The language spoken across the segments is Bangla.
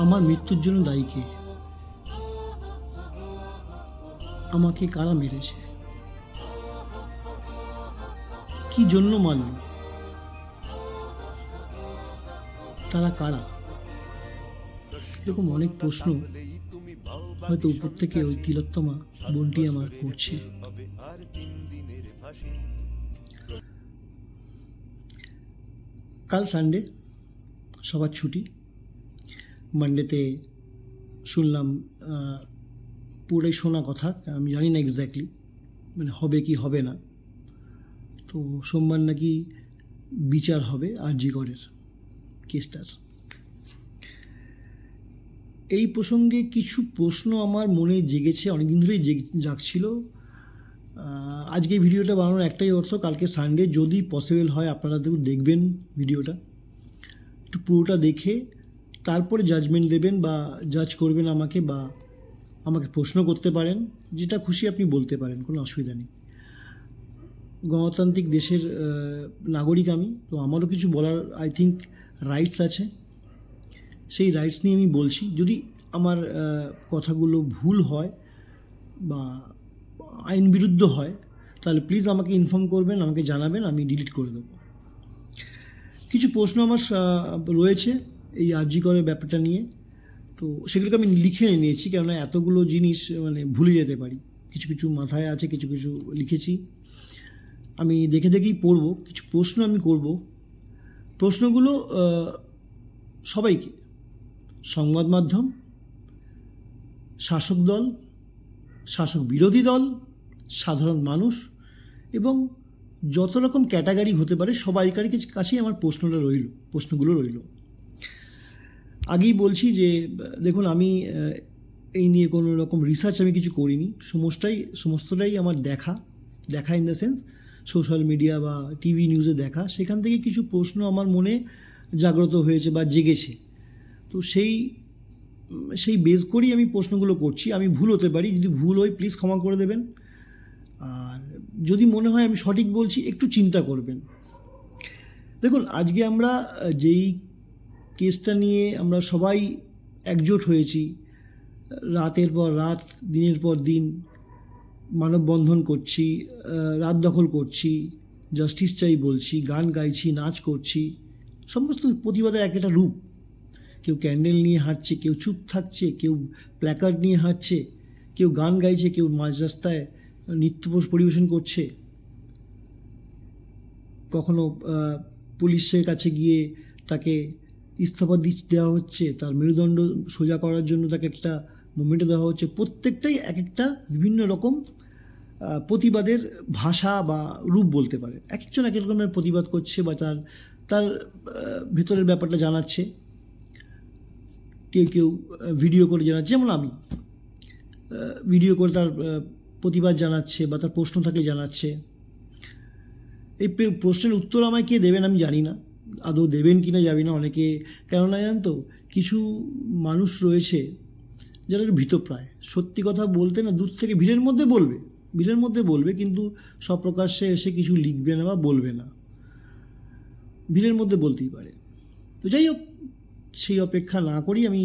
আমার মৃত্যুর জন্য দায়ী কে? আমাকে কারা মেরেছে? কি জন্য মারল? তারা কারা? এরকম অনেক প্রশ্ন হয়তো উপর থেকে ওই তিলোত্তমা বোনটি আমার করছে। কাল সানডে, সবার ছুটি। মানডেতে শুনলাম, পুরোই শোনা কথা, আমি জানি না এক্স্যাক্টলি মানে হবে কি হবে না। তো সোমবার নাকি বিচার হবে আরজি করের কেসটার। এই প্রসঙ্গে কিছু প্রশ্ন আমার মনে জেগেছে, অনেকদিন ধরেই জাগছিল। আজকে ভিডিওটা বানানোর একটাই অর্থ, কালকে সানডে যদি পসিবল হয় আপনারা দেখবেন ভিডিওটা, একটু পুরোটা দেখে তারপরে জাজমেন্ট দেবেন বা জাজ করবেন আমাকে, বা আমাকে প্রশ্ন করতে পারেন, যেটা খুশি আপনি বলতে পারেন, কোনো অসুবিধা নেই। গণতান্ত্রিক দেশের নাগরিক আমি, তো আমারও কিছু বলার আই থিঙ্ক রাইটস আছে। সেই রাইটস নিয়ে আমি বলছি। যদি আমার কথাগুলো ভুল হয় বা আইন বিরুদ্ধ হয় তাহলে প্লিজ আমাকে ইনফর্ম করবেন, আমাকে জানাবেন, আমি ডিলিট করে দেবো। কিছু প্রশ্ন আমার রয়েছে এই আরজি করের ব্যাপারটা নিয়ে, তো সেগুলোকে আমি লিখে নিয়েছি, কেননা এতগুলো জিনিস মানে ভুলে যেতে পারি। কিছু কিছু মাথায় আছে, কিছু কিছু লিখেছি, আমি দেখে দেখেই পড়ব। কিছু প্রশ্ন আমি করব। প্রশ্নগুলো সবাইকে, সংবাদ মাধ্যম, শাসক দল, শাসক বিরোধী দল, সাধারণ মানুষ এবং যত রকম ক্যাটাগরি হতে পারে সবাইকার কাছেই আমার প্রশ্নগুলো রইল। আগেই বলছি যে দেখুন, আমি এই নিয়ে কোনো রকম রিসার্চ আমি কিছু করিনি, সমস্তটাই আমার দেখা in the sense social media বা টিভি নিউজে দেখা। সেখান থেকে কিছু প্রশ্ন আমার মনে জাগ্রত হয়েছে বা জেগেছে, তো সেই বেস করেই আমি প্রশ্নগুলো করছি। আমি ভুল হতে পারি, যদি ভুল হয় প্লিজ ক্ষমা করে দেবেন, আর যদি মনে হয় আমি সঠিক বলছি একটু চিন্তা করবেন। দেখুন, আজকে আমরা যেই কেসটা নিয়ে আমরা সবাই একজোট হয়েছি, রাতের পর রাত, দিনের পর দিন মানববন্ধন করছি, রাত দখল করছি, জাস্টিস চাই বলছি, গান গাইছি, নাচ করছি, সমস্ত প্রতিবাদের এক একটা রূপ। কেউ ক্যান্ডেল নিয়ে হাঁটছে, কেউ চুপ থাকছে, কেউ প্ল্যাকার্ড নিয়ে হাঁটছে, কেউ গান গাইছে, কেউ মাঝ রাস্তায় নৃত্য পরিবেশন করছে, কখনো পুলিশের কাছে গিয়ে তাকে ইস্তফা দেওয়া হচ্ছে, তার মেরুদণ্ড সোজা করার জন্য তাকে একটা মোমেন্টে দেওয়া হচ্ছে। প্রত্যেকটাই এক একটা বিভিন্ন রকম প্রতিবাদের ভাষা বা রূপ বলতে পারে। এক একজন এক এক রকমের প্রতিবাদ করছে বা তার ভেতরের ব্যাপারটা জানাচ্ছে। কেউ ভিডিও করে জানাচ্ছে, যেমন আমি ভিডিও করে তার প্রতিবাদ জানাচ্ছে বা তার প্রশ্ন থাকলে জানাচ্ছে। এই প্রশ্নের উত্তর আমায় কে দেবেন আমি জানি না, আদৌ দেবেন কি না জানি না অনেকে। কেননা জানেন তো, কিছু মানুষ রয়েছে যারা একটু ভীতপ্রায়, সত্যি কথা বলতে না দূর থেকে ভিড়ের মধ্যে বলবে কিন্তু সপ্রকাশ্যে এসে কিছু লিখবে না বা বলবে না, ভিড়ের মধ্যে বলতেই পারে। তো যাই হোক, সেই অপেক্ষা না করেই আমি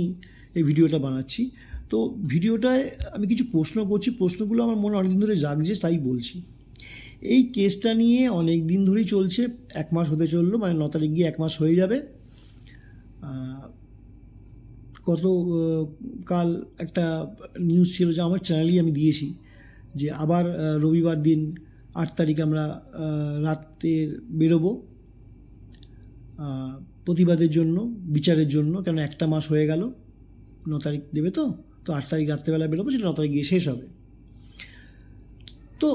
এই ভিডিওটা বানাচ্ছি। তো ভিডিওটায় আমি কিছু প্রশ্ন করছি, প্রশ্নগুলো আমার মনে অনেকদিন ধরে জাগছে, তাই বলছি। এই কেসটা নিয়ে অনেক দিন ধরেই চলছে, 1 মাস হতে চললো, মানে 9 তারিখ গিয়ে 1 মাস হয়ে যাবে। কাল একটা নিউজ ছিল, যে আমার চ্যানেলেই আমি দিয়েছি, যে আবার রবিবার দিন 8 তারিখ আমরা রাতে বেরোবো প্রতিবাদের জন্য, বিচারের জন্য। কেন 1টা মাস হয়ে গেল, 9 তারিখ দেবে, তো 8 তারিখ রাত্রেবেলা বেরোবো, সেটা 9 তারিখ গিয়ে শেষ হবে। তো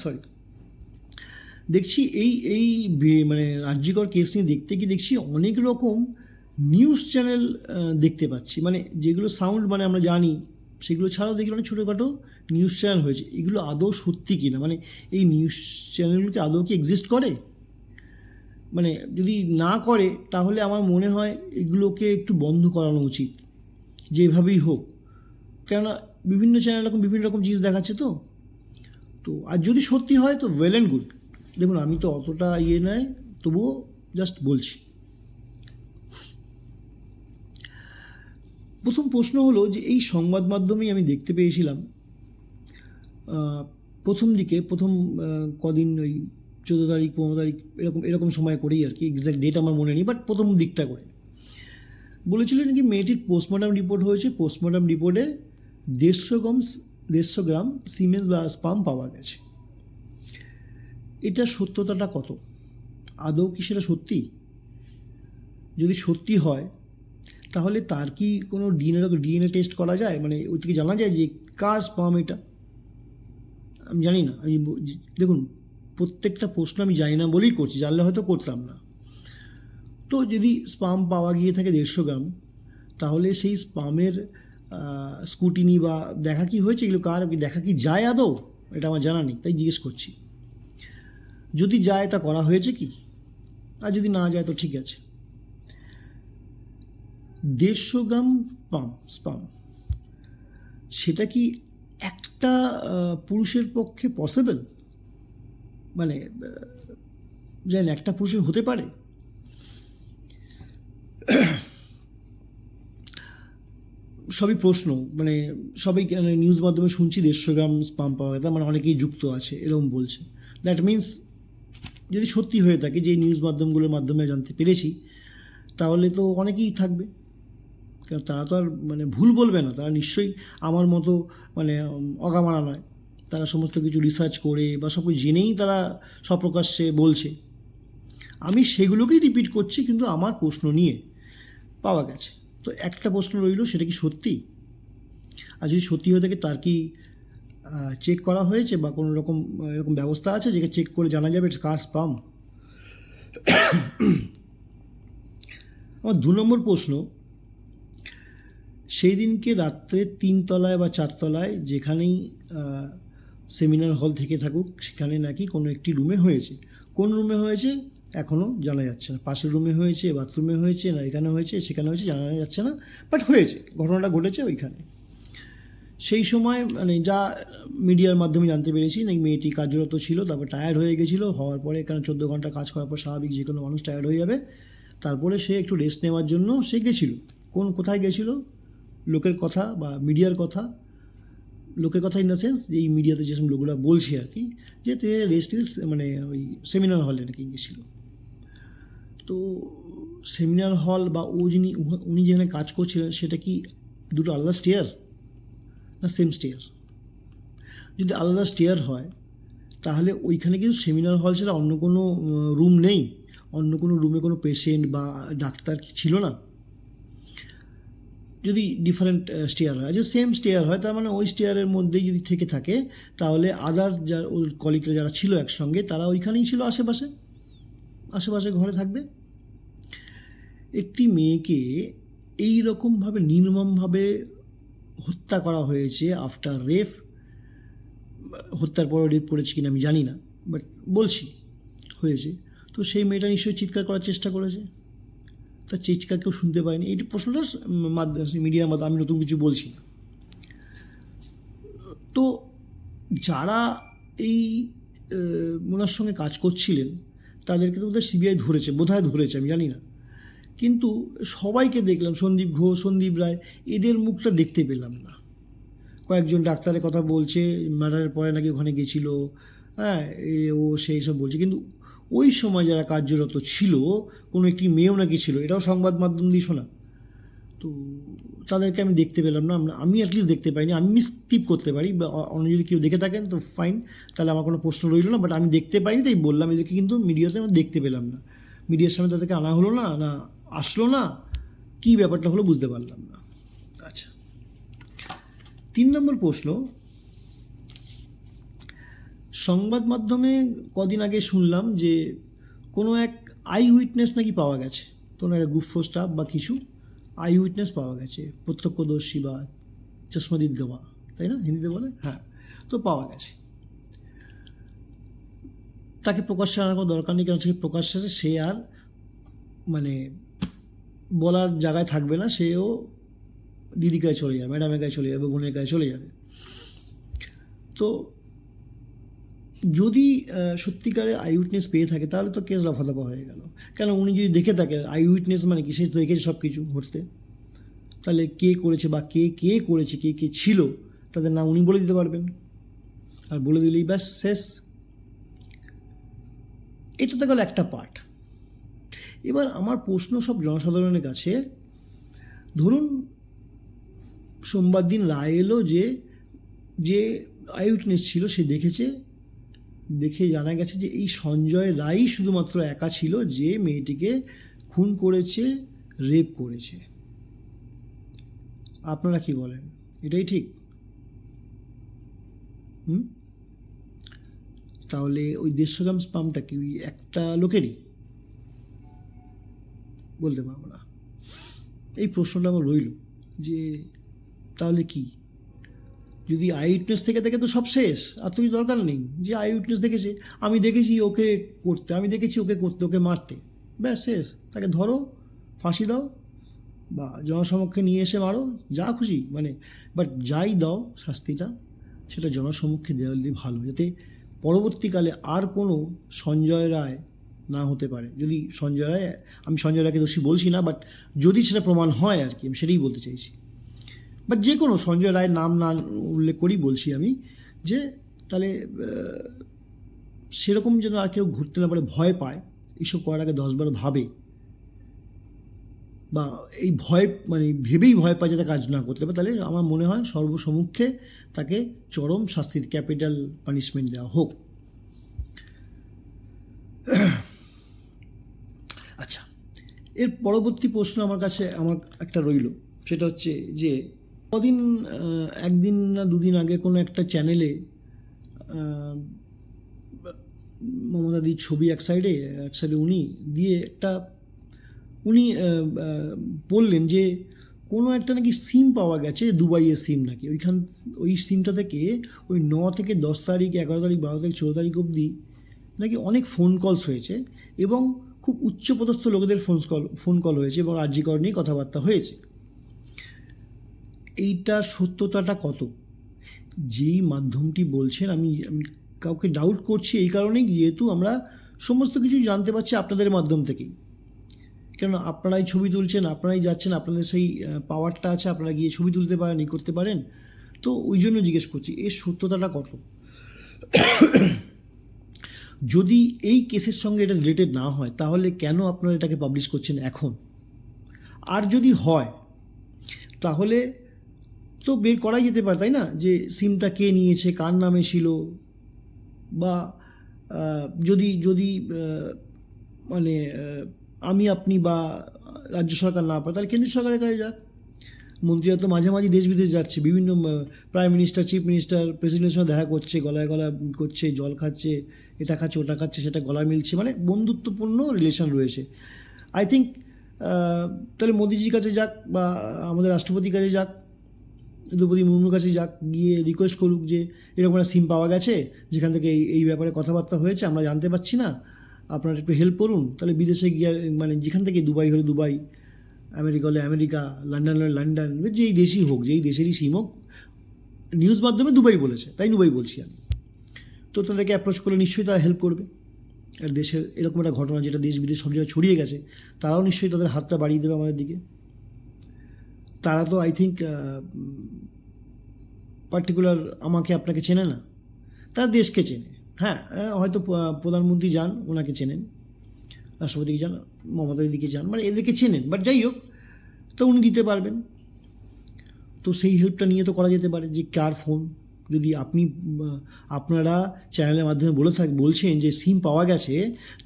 সরি, দেখছি এই মানে আরজিকর কেস নিয়ে দেখছি অনেক রকম নিউজ চ্যানেল দেখতে পাচ্ছি, মানে যেগুলো সাউন্ড মানে আমরা জানি, সেগুলো ছাড়াও দেখি অনেক ছোটোখাটো নিউজ চ্যানেল হয়েছে। এগুলো আদৌ সত্যি কি না, মানে এই নিউজ চ্যানেলগুলোকে আদৌ কি এক্সিস্ট করে? মানে যদি না করে তাহলে আমার মনে হয় এগুলোকে একটু বন্ধ করানো উচিত, যেভাবেই হোক। কেননা বিভিন্ন চ্যানেল এখন বিভিন্ন রকম জিনিস দেখাচ্ছে, তো আর যদি সত্যি হয় তো ওয়েল অ্যান্ড গুড। দেখুন, আমি তো অতটা নয়, তবুও জাস্ট বলছি। প্রথম প্রশ্ন হলো যে এই সংবাদ মাধ্যমেই আমি দেখতে পেয়েছিলাম প্রথম দিকে কদিন ওই 14 তারিখ 15 তারিখ এরকম সময় করেই আর কি, এক্স্যাক্ট ডেট আমার মনে নেই, বাট প্রথম দিকটা করে বলেছিল নাকি মেয়েটির পোস্টমর্টম রিপোর্ট হয়েছে, পোস্টমর্টম রিপোর্টে 150 গ্রাম সিমেন্স বা স্পাম পাওয়া গেছে। এটা সত্যতাটা কত? আদৌ কি সেটা সত্যি? যদি সত্যি হয় তাহলে তার কি কোনো ডিএনএ টেস্ট করা যায়, মানে ওই থেকে জানা যায় যে কার স্পাম এটা? আমি জানি না। দেখুন, প্রত্যেকটা প্রশ্ন আমি জানি না বলেই করছি, জানলে হয়তো করতাম না। তো যদি স্পাম পাওয়া গিয়ে থাকে 150 গ্রাম, তাহলে সেই স্পামের স্কুটিনি বা দেখা কি হয়েছে, এগুলো কার দেখা কি যায় আদৌ? এটা আমার জানা নেই, তাই জিজ্ঞেস করছি। যদি যায় তা করা হয়েছে কি? আর যদি না যায় তো ঠিক আছে। 150 গ্রাম স্পাম, সেটা কি একটা পুরুষের পক্ষে পসিবল? মানে জানেন, একটা পুরুষের হতে পারে? সবই প্রশ্ন, মানে সবাই নিউজ মাধ্যমে শুনছি 150 গ্রাম স্পাম পাওয়া গেছে, মানে অনেকেই যুক্ত আছে এরকম বলছে। দ্যাট মিন্স যদি সত্যি হয়ে থাকে, যে নিউজ মাধ্যমগুলোর মাধ্যমে জানতে পেরেছি, তাহলে তো অনেকেই থাকবে। কারণ তারা তো আর মানে ভুল বলবে না, তারা নিশ্চয়ই আমার মতো মানে অগামারা নয়। তারা সমস্ত কিছু রিসার্চ করে বা সব কিছু জেনেই তারা সপ্রকাশ্যে বলছে। আমি সেগুলোকেই রিপিট করছি, কিন্তু আমার প্রশ্ন নিয়ে পাওয়া গেছে। তো একটা প্রশ্ন রইল, সেটা কি সত্যি? আর যদি সত্যি হয়ে থাকে, তার কি চেক করা হয়েছে বা কোনো রকম এরকম ব্যবস্থা আছে যেটা চেক করে জানা যাবে কার স্পাম? আমার 2 নম্বর প্রশ্ন, সেই দিনকে রাত্রে 3 তলায় বা 4 তলায় যেখানেই সেমিনার হল থেকে থাকুক, সেখানে নাকি কোনো একটি রুমে হয়েছে। কোন রুমে হয়েছে এখনও জানা যাচ্ছে না। পাশের রুমে হয়েছে, বাথরুমে হয়েছে, না এখানে হয়েছে সেখানে হয়েছে, জানা যাচ্ছে না, বাট হয়েছে, ঘটনাটা ঘটেছে ওইখানে। সেই সময় মানে যা মিডিয়ার মাধ্যমে জানতে পেরেছি, নাকি মেয়েটি কার্যরত ছিল, তারপর টায়ার্ড হয়ে গেছিলো, হওয়ার পরে এখানে 14 ঘন্টা কাজ করার পর স্বাভাবিক যে কোনো মানুষ টায়ার্ড হয়ে যাবে, তারপরে সে একটু রেস্ট নেওয়ার জন্য সে গেছিলো। কোথায় গেছিলো? লোকের কথা বা মিডিয়ার কথা, লোকের কথা ইন দ্য সেন্স যে এই মিডিয়াতে যেসব লোকগুলো বলছে আর কি, যে তে মানে ওই সেমিনার হলে নাকি গেছিলো। তো সেমিনার হল বা উনি যেখানে কাজ করছিলেন, সেটা কি দুটো আলাদা স্টেয়ার না সেম স্টেয়ার? যদি আলাদা স্টেয়ার হয়, তাহলে ওইখানে কিন্তু সেমিনার হল ছাড়া অন্য কোনো রুম নেই, অন্য কোনো রুমে কোনো পেশেন্ট বা ডাক্তার ছিল না। যদি ডিফারেন্ট স্টেয়ার হয়, যে সেম স্টেয়ার হয়, তার মানে ওই স্টেয়ারের মধ্যেই যদি থেকে থাকে, তাহলে আদার ওর কলিগরা যারা ছিল একসঙ্গে, তারা ওইখানেই ছিল, আশেপাশে ঘরে থাকবে। একটি মেয়েকে এই রকমভাবে নির্মমভাবে হত্যা করা হয়েছে আফটার রেপ। হত্যার পরও রেপ করেছে কিনা আমি জানি না, বাট বলছি হয়েছে। তো সেই মেয়েটা নিশ্চয়ই চিৎকার করার চেষ্টা করেছে, তার চিৎকার কেউ শুনতে পায়নি। এই প্রশ্নটা মিডিয়ার মাধ্যমে, আমি নতুন কিছু বলছি না। তো যারা এই ওনার সঙ্গে কাজ করছিলেন, তাদেরকে তো বোধহয় সিবিআই ধরেছে, বোধহয় ধরেছে, আমি জানি না। কিন্তু সবাইকে দেখলাম, সন্দীপ ঘোষ, সন্দীপ রায়, এদের মুখটা দেখতে পেলাম না। কয়েকজন ডাক্তারের কথা বলছে, মার্ডারের পরে নাকি ওখানে গেছিলো, হ্যাঁ, ও সেই সব বলছে, কিন্তু ওই সময় যারা কার্যরত ছিল, কোনো একটি মেয়েও নাকি ছিল, এটাও সংবাদ মাধ্যম দিয়ে শোনা। তো তাদেরকে আমি দেখতে পেলাম না, আমি অ্যাটলিস্ট দেখতে পাইনি। আমি স্কিপ করতে পারি, বা অন্য যদি কেউ দেখে থাকেন তো ফাইন, তাহলে আমার কোনো প্রশ্ন রইল না, বাট আমি দেখতে পাইনি, তাই বললাম। এদেরকে কিন্তু মিডিয়াতে আমি দেখতে পেলাম না, মিডিয়ার সামনে তাদেরকে আনা হলো না, না আসলো না, কী ব্যাপারটা হলো বুঝতে পারলাম না। আচ্ছা, 3 নম্বর প্রশ্ন, সংবাদ মাধ্যমে কদিন আগে শুনলাম যে কোনো এক আই উইটনেস নাকি পাওয়া গেছে, কোনো একটা গুফো স্টাফ বা কিছু আই উইটনেস পাওয়া গেছে, প্রত্যক্ষদর্শী বা চশমাদিদ গাওয়া, তাই না হিন্দিতে বলে, হ্যাঁ। তো পাওয়া গেছে, তাকে প্রকাশ্যে আনার কোনো দরকার নেই, কারণ সে প্রকাশ্যে সে আর মানে বলার জায়গায় থাকবে না, সেও দিদির গায়ে চলে যাবে, ম্যাডামের গায়ে চলে যাবে, বোনের গায়ে চলে যাবে। তো যদি সত্যিকারের আই উইটনেস পেয়ে থাকে, তাহলে তো কেস লাফালাফা হয়ে গেল। কেন উনি যদি দেখে থাকে, আই উইটনেস মানে কি, সে তো দেখেছে সব কিছু ঘটতে, তাহলে কে করেছে বা কে কে করেছে, কে কে ছিল, তাদের নাম উনি বলে দিতে পারবেন, আর বলে দিলেই ব্যাস শেষ। এটা তো গেল একটা পার্ট। এবার আমার প্রশ্ন সব জনসাধারণের কাছে, ধরুন সোমবার দিন রায় এলো যে যে আই উইটনেস ছিল সে দেখেছে, দেখে জানা গেছে যে এই সঞ্জয় রায়ই শুধুমাত্র একা ছিল যে মেয়েটিকে খুন করেছে, রেপ করেছে। আপনারা কি বলেন, এটাই ঠিক? তাহলে ওই 150 গ্রাম স্পামটা কি ওই একটা লোকেরই? বলতে পারবো না। এই প্রশ্নটা আমার রইল যে তাহলে কি, যদি আই উইটনেস থেকে থাকে তো সব শেষ, আর তো কিছু দরকার নেই। যে আই উইটনেস দেখেছে, আমি দেখেছি ওকে করতে, আমি দেখেছি ওকে করতে, ওকে মারতে, ব্যাস শেষ। তাকে ধরো, ফাঁসি দাও, বা জনসমক্ষে নিয়ে এসে মারো, যা খুশি, মানে বাট যাই দাও শাস্তিটা, সেটা জনসমক্ষে দেওয়া দিলে ভালো, যাতে পরবর্তীকালে আর কোনো সঞ্জয় রায় না হতে পারে। যদি সঞ্জয় রায়, আমি সঞ্জয় রায়কে দোষী বলছি না, বাট যদি সেটা প্রমাণ হয় আর কি, আমি সেটাই বলতে চাইছি। বাট যে কোনো সঞ্জয় রায়ের নাম না উল্লেখ করেই বলছি আমি, যে তাহলে সেরকম যেন আর কেউ ঘুরতে না পারে, ভয় পায়, এইসব করার আগে 10 বার ভাবে, বা এই ভয় মানে ভেবেই ভয় পায় যাতে কাজ না করতে পারে, তাহলে আমার মনে হয় সর্বসম্মুখে তাকে চরম শাস্তির, ক্যাপিটাল পানিশমেন্ট দেওয়া হোক। আচ্ছা, এর পরবর্তী প্রশ্ন আমার কাছে আমার একটা রইল, সেটা হচ্ছে যে কদিন, একদিন না দুদিন আগে কোনো একটা চ্যানেলে মমতাদির ছবি এক সাইডে উনি দিয়ে একটা, উনি বললেন যে কোনো একটা নাকি সিম পাওয়া গেছে, দুবাইয়ের সিম নাকি, ওই সিমটা থেকে ওই 9 থেকে 10 তারিখ, 11 তারিখ, 12 তারিখ, 14 তারিখ অবধি নাকি অনেক ফোন কলস হয়েছে, এবং খুব উচ্চপদস্থ লোকেদের ফোন কল হয়েছে, এবং আরজি কর নিয়ে কথাবার্তা হয়েছে। এইটার সত্যতাটা কত? যেই মাধ্যমটি বলছেন, আমি আমি কাউকে ডাউট করছি এই কারণেই, যেহেতু আমরা সমস্ত কিছু জানতে পারছি আপনাদের মাধ্যম থেকেই, কেন আপনারাই ছবি তুলছেন, আপনারাই যাচ্ছেন, আপনাদের সেই পাওয়ারটা আছে, আপনারা গিয়ে ছবি তুলতে পারেন, ই করতে পারেন, তো ওই জন্য জিজ্ঞেস করছি এর সত্যতাটা কত। যদি এই কেসের সঙ্গে এটা রিলেটেড না হয়, তাহলে কেন আপনারা এটাকে পাবলিশ করছেন এখন? আর যদি হয়, তাহলে তো বের করাই যেতে পারে, তাই না, যে সিমটা কে নিয়েছে, কার নামে ছিল, বা যদি যদি মানে আমি আপনি বা রাজ্য সরকার না পারে, তাহলে কেন্দ্রীয় সরকারের কাছে যাক। মন্ত্রীরা তো মাঝে মাঝে দেশ বিদেশ যাচ্ছে, বিভিন্ন প্রাইম মিনিস্টার, চিফ মিনিস্টার, প্রেসিডেন্টের সঙ্গে দেখা করছে, গলায় গলা করছে, জল খাচ্ছে, এটা খাচ্ছে, ওটা খাচ্ছে, সেটা গলা মিলছে, মানে বন্ধুত্বপূর্ণ রিলেশন রয়েছে। আই থিঙ্ক তাহলে মোদিজির কাছে যাক, বা আমাদের রাষ্ট্রপতির কাছে যাক, দ্রৌপদী মুর্মুর কাছে যাক, গিয়ে রিকোয়েস্ট করুক যে এরকম একটা সিম পাওয়া গেছে, যেখান থেকে এই ব্যাপারে কথাবার্তা হয়েছে, আমরা জানতে পারছি না, আপনারা একটু হেল্প করুন। তাহলে বিদেশে গিয়ে, মানে যেখান থেকে, দুবাই হলে দুবাই, আমেরিকা হলে আমেরিকা, লন্ডন হলে লন্ডন, যেই দেশই হোক, যেই দেশেরই সিম হোক, নিউজ মাধ্যমে দুবাই বলেছে, তাই দুবাই বলছি আমি, তো তাদেরকে অ্যাপ্রোচ করলে নিশ্চয়ই তারা হেল্প করবে। আর দেশের এরকম একটা ঘটনা যেটা দেশ বিদেশ সব জায়গায় ছড়িয়ে গেছে, তারাও নিশ্চয়ই তাদের হাতটা বাড়িয়ে দেবে আমাদের দিকে। তারা তো আই থিঙ্ক পার্টিকুলার আমাকে আপনাকে চেনে না, তারা দেশকে চেনে। হ্যাঁ, হয়তো প্রধানমন্ত্রী যান, ওনাকে চেনেন, রাষ্ট্রপতিকে যান, মমতা দিদিকে যান, মানে এদেরকে চেনেন, বাট যাই হোক, তো উনি দিতে পারবেন। তো সেই হেল্পটা নিয়ে তো করা যেতে পারে, যে কার ফোন, যদি আপনারা চ্যানেলের মাধ্যমে বলছেন যে সিম পাওয়া গেছে,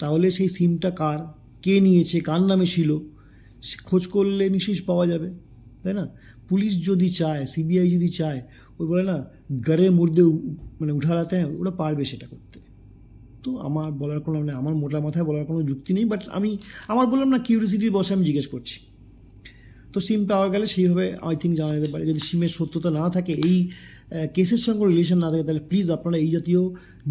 তাহলে সেই সিমটা কার, কে নিয়েছে, কার নামে ছিল, খোঁজ করলে নিশ্চয়ই পাওয়া যাবে, তাই না? পুলিশ যদি চায়, সিবিআই যদি চায়, ওই বলে না, গড়ে মুর্দে মানে উঠালাতে, ওরা পারবে সেটা করতে। তো আমার বলার কোনো, মানে আমার মোটা মাথায় বলার কোনো যুক্তি নেই, বাট আমার বললাম না, কিউরিসিটির বসে আমি জিজ্ঞেস করছি। তো সিম পাওয়া গেলে সেইভাবে আই থিঙ্ক জানা যেতে পারে। যদি সিমের সত্যতা না থাকে, এই কেসের সঙ্গে রিলেশন না থাকে, তাহলে প্লিজ আপনারা এই জাতীয়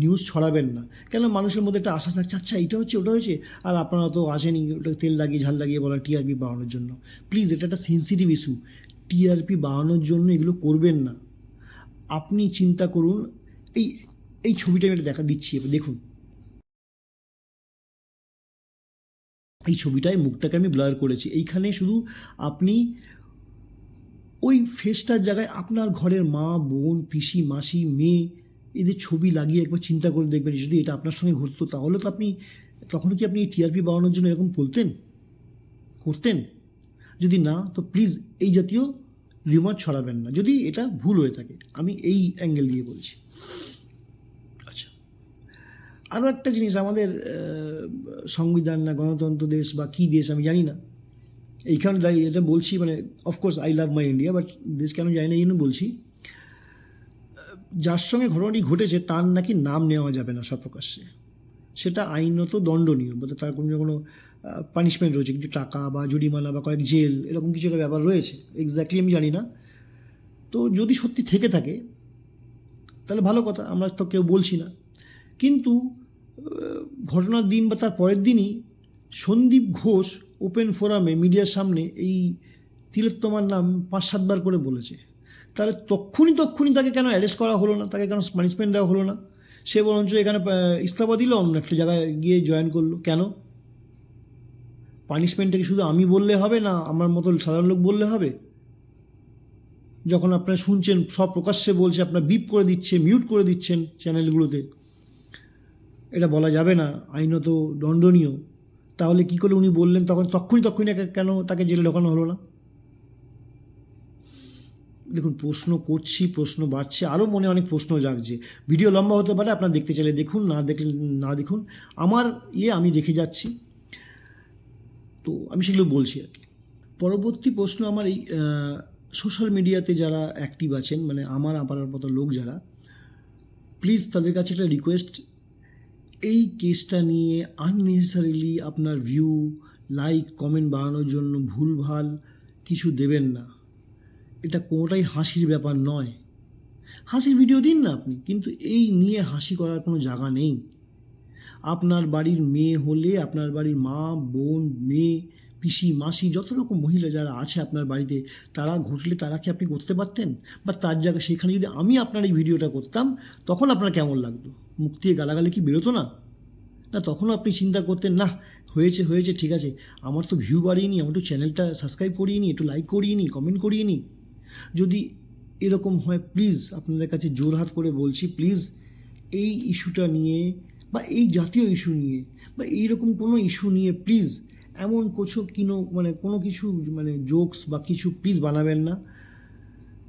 নিউজ ছড়াবেন না। কেন মানুষের মধ্যে একটা আশা থাকছে, আচ্ছা এটা হচ্ছে, ওটা হয়েছে, আর আপনারা তো আসেনি ওটা তেল লাগিয়ে ঝাল লাগিয়ে বলা টিআরপি বাড়ানোর জন্য। প্লিজ, এটা একটা সেন্সিটিভ ইস্যু, টিআরপি বাড়ানোর জন্য এগুলো করবেন না। আপনি চিন্তা করুন, এই এই ছবিটা আমি দেখা দিচ্ছি, দেখুন এই ছবিটায় মুখটাকে আমি ব্লার করেছি, এইখানে শুধু আপনি ওই ফেসটার জায়গায় আপনার ঘরের মা, বোন, পিসি, মাসি, মেয়ে এদের ছবি লাগিয়ে একবার চিন্তা করে দেখবেন, যদি এটা আপনার সঙ্গে ঘটতো তাহলে তো আপনি তখন কি আপনি টিআরপি বাড়ানোর জন্য এরকম বলতেন, করতেন? যদি না, তো প্লিজ এই জাতীয় রিউমার ছড়াবেন না, যদি এটা ভুল হয়ে থাকে। আমি এই অ্যাঙ্গেল দিয়ে বলছি। আচ্ছা, আরও একটা জিনিস, আমাদের সংবিধান না গণতন্ত্র দেশ বা কী দেশ আমি জানি না, এইখানে এটা বলছি, মানে of course I love my India, but দেশ কেন জানি না এই জন্য বলছি, যার সঙ্গে ঘটনাটি ঘটেছে তার নাকি নাম নেওয়া যাবে না সপ্রকাশ্যে। সেটা আইনত দণ্ডনীয়, বলতে তার কোনো পানিশমেন্ট রয়েছে, কিছু টাকা বা জরিমানা বা কয়েক জেল, এরকম কিছু একটা ব্যাপার রয়েছে, এক্স্যাক্টলি আমি জানি না। তো যদি সত্যি থেকে থাকে তাহলে ভালো কথা, আমরা তো কেউ বলছি না। কিন্তু ঘটনার দিন বা তার পরের দিনই সন্দীপ ঘোষ ওপেন ফোরামে মিডিয়ার সামনে এই তিলোত্তমার নাম 5-7 বার করে বলেছে। তাহলে তক্ষুনি তাকে কেন অ্যারেস্ট করা হলো না, তাকে কেন পানিশমেন্ট দেওয়া হলো না? সে বরঞ্চ এখানে ইস্তফা দিল, অন্য একটা জায়গায় গিয়ে জয়েন করলো। কেন? পানিশমেন্টটা কি শুধু আমি বললে হবে, না আমার মতো সাধারণ লোক বললে হবে? যখন আপনারা শুনছেন সব প্রকাশ্যে বলছে, আপনারা বিপ করে দিচ্ছে, মিউট করে দিচ্ছেন চ্যানেলগুলোতে, এটা বলা যাবে না, আইনত দণ্ডনীয়, তাহলে কি করে উনি বললেন তখন তক্ষুনি কেন তাকে জেলে ঢোকানো হলো না? দেখুন, প্রশ্ন করছি, প্রশ্ন বাড়ছে, আরও মনে অনেক প্রশ্ন জাগছে। ভিডিও লম্বা হতে পারে, আপনার দেখতে চাইলে দেখুন, না দেখলে না দেখুন, আমার আমি রেখে যাচ্ছি, তো আমি সেগুলো বলছি আর কি। পরবর্তী প্রশ্ন আমার এই সোশ্যাল মিডিয়াতে যারা অ্যাক্টিভ আছেন, মানে আমার মতো লোক যারা, প্লিজ তাদের কাছে একটা রিকোয়েস্ট, এই কেসটা নিয়ে আননেসেসারিলি আপনার ভিউ, লাইক, কমেন্ট বাড়ানোর জন্য ভুলভাল কিছু দেবেন না। এটা কোনোটাই হাসির ব্যাপার নয়। হাসির ভিডিও দিন না আপনি, কিন্তু এই নিয়ে হাসি করার কোনো জায়গা নেই। আপনার বাড়ির মেয়ে হলে, আপনার বাড়ির মা, বোন, মেয়ে, পিসি, মাসি, যত রকম মহিলা যারা আছে আপনার বাড়িতে, তারা ঘটলে তারা কি আপনি করতে পারতেন? বা তার জায়গায় সেখানে যদি আমি আপনার এই ভিডিওটা করতাম, তখন আপনার কেমন লাগতো? মুখ দিয়ে গালাগালি কি বেরোতো না? না তখনও আপনি চিন্তা করতেন, না হয়েছে ঠিক আছে, আমার তো ভিউ বাড়িয়ে নি, আমার তো চ্যানেলটা সাবস্ক্রাইব করিয়ে নি, একটু লাইক করিয়ে নি, কমেন্ট করিয়ে নি। যদি এরকম হয়, প্লিজ আপনাদের কাছে জোরহাত করে বলছি, প্লিজ এই ইস্যুটা নিয়ে বা এই জাতীয় ইস্যু নিয়ে বা এইরকম কোনো ইস্যু নিয়ে প্লিজ এমন কোনো কিছু মানে জোকস বা কিছু প্লিজ বানাবেন না,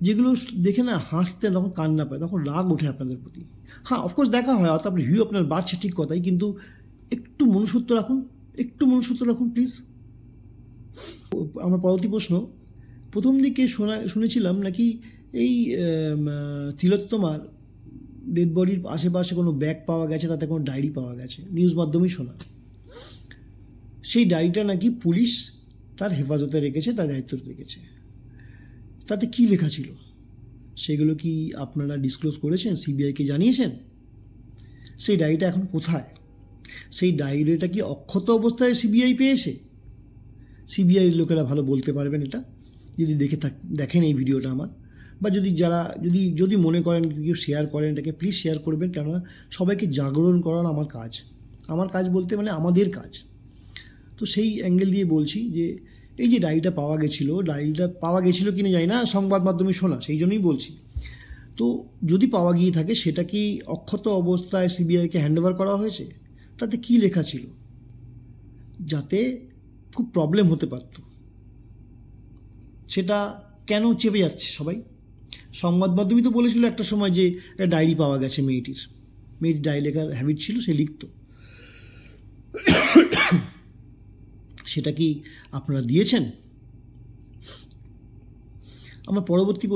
যেগুলো দেখে না হাসতে তখন কান্না পায়, তখন রাগ ওঠে আপনাদের প্রতি। হ্যাঁ, অফকোর্স দেখা হয়, অর্থাৎ ভিউ আপনার বাড়ছে ঠিক কথাই, কিন্তু একটু মনুষ্যত্ব রাখুন প্লিজ। আমার পরবর্তী প্রশ্ন, প্রথম দিকে শুনেছিলাম নাকি এই তিলোত্তমার ডেড বডির আশেপাশে কোনো ব্যাগ পাওয়া গেছে, তাতে কোনো ডায়েরি পাওয়া গেছে, নিউজ মাধ্যমেই শোনা। সেই ডায়েরিটা নাকি পুলিশ তার হেফাজতে রেখেছে, তার দায়িত্ব রেখেছে। তাতে কি লেখা ছিল সেগুলো কি আপনারা ডিসক্লোজ করেছেন, সিবিআইকে জানিয়েছেন? সেই ডায়েরিটা এখন কোথায়? সেই ডায়েরিটা কি অক্ষত অবস্থায় সিবিআই পেয়েছে? সিবিআইয়ের লোকেরা ভালো বলতে পারবেন এটা, যদি দেখেন এই ভিডিওটা আমার, বা যদি মনে করেন কেউ শেয়ার করেন এটাকে, প্লিজ শেয়ার করবেন, কেননা সবাইকে জাগরণ করানো আমার কাজ বলতে মানে আমাদের কাজ। তো সেই অ্যাঙ্গেল দিয়ে বলছি যে এই যে ডায়েরিটা পাওয়া গেছিলো কিনা জানি না, সংবাদ মাধ্যমে শোনা, সেই জন্যই বলছি। তো যদি পাওয়া গিয়ে থাকে, সেটা কি অক্ষত অবস্থায় সিবিআইকে হ্যান্ডওভার করা হয়েছে? তাতে কি লেখা ছিল যাতে খুব প্রবলেম হতে পারত? সেটা কেন চেপে যাচ্ছে সবাই? সংবাদ মাধ্যমই তো বলেছিল একটা সময় যে ডায়েরি পাওয়া গেছে, মেয়েটির ডায়েরি লেখার হ্যাবিট ছিল, সে লিখত। সেটা কি আপনারা দিয়েছেন? আমার পরবর্তী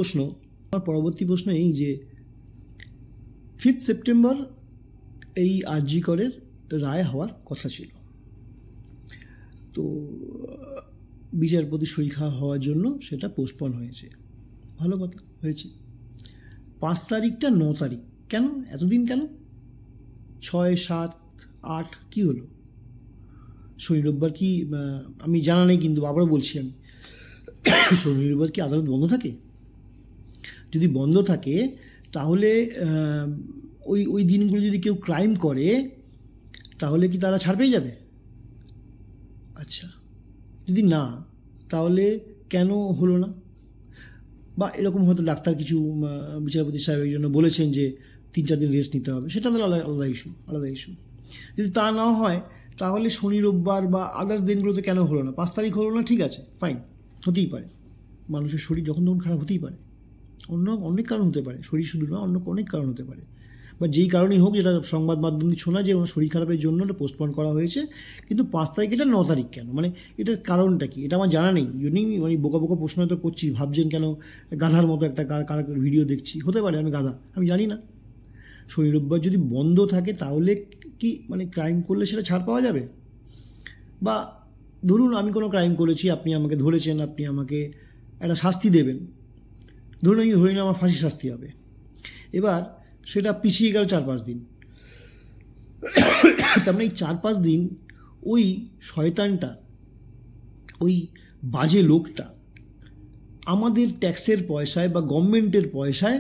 প্রশ্ন এই যে 5 সেপ্টেম্বর এই আরজি করের রায় হওয়ার কথা ছিল, তো বিচারপতি সই হওয়ার জন্য সেটা পোস্টপন হয়েছে। ভালো কথা হয়েছে। 5 তারিখটা 9 তারিখ কেন? এতদিন কেন? 6, 7, 8 কী হলো? শনি রোববার কি আমি জানা নেই, কিন্তু আবারও বলছি আমি, শনি রোববার কি আদালত বন্ধ থাকে? যদি বন্ধ থাকে তাহলে ওই দিনগুলো যদি কেউ ক্রাইম করে, তাহলে কি তারা ছাড় পেয়ে যাবে? আচ্ছা, যদি না, তাহলে কেন হলো না? বা এরকম হয়তো ডাক্তার কিছু বিচারপতি সাহেব এই জন্য বলেছেন যে 3-4 দিন রেস্ট নিতে হবে, সেটা তাহলে আলাদা ইস্যু। যদি তা না হয় তাহলে শনি রোববার বা আদার্স দিনগুলোতে কেন হলো না? 5 তারিখ হলো না, ঠিক আছে, ফাইন, হতেই পারে, মানুষের শরীর যখন তখন খারাপ হতেই পারে, অনেক কারণ হতে পারে, শরীর শুধু না, অন্য অনেক কারণ হতে পারে, বা যেই কারণেই হোক, যেটা সংবাদ মাধ্যম দিয়ে শোনা যে ওনার শরীর খারাপের জন্য এটা পোস্টপন করা হয়েছে। কিন্তু 5 তারিখ, এটা 9 তারিখ কেন? মানে এটার কারণটা কি? এটা আমার জানা নেই, জন্যই মানে বোকা প্রশ্ন তো করছি। ভাবছেন কেন গাধার মতো একটা কার ভিডিও দেখছি? হতে পারে আমি গাধা, আমি জানি না। শনি রোববার যদি বন্ধ থাকে তাহলে কি মানে ক্রাইম করলে সেটা ছাড় পাওয়া যাবে? বা ধরুন আমি কোনো ক্রাইম করেছি, আপনি আমাকে ধরেছেন, আপনি আমাকে একটা শাস্তি দেবেন, ধরুন আমি ধরে নিলাম আমার ফাঁসি শাস্তি হবে, এবার সেটা পিছিয়ে গেল 4-5 দিন। তার মানে এই 4-5 দিন ওই শয়তানটা, ওই বাজে লোকটা আমাদের ট্যাক্সের পয়সায় বা গভর্নমেন্টের পয়সায়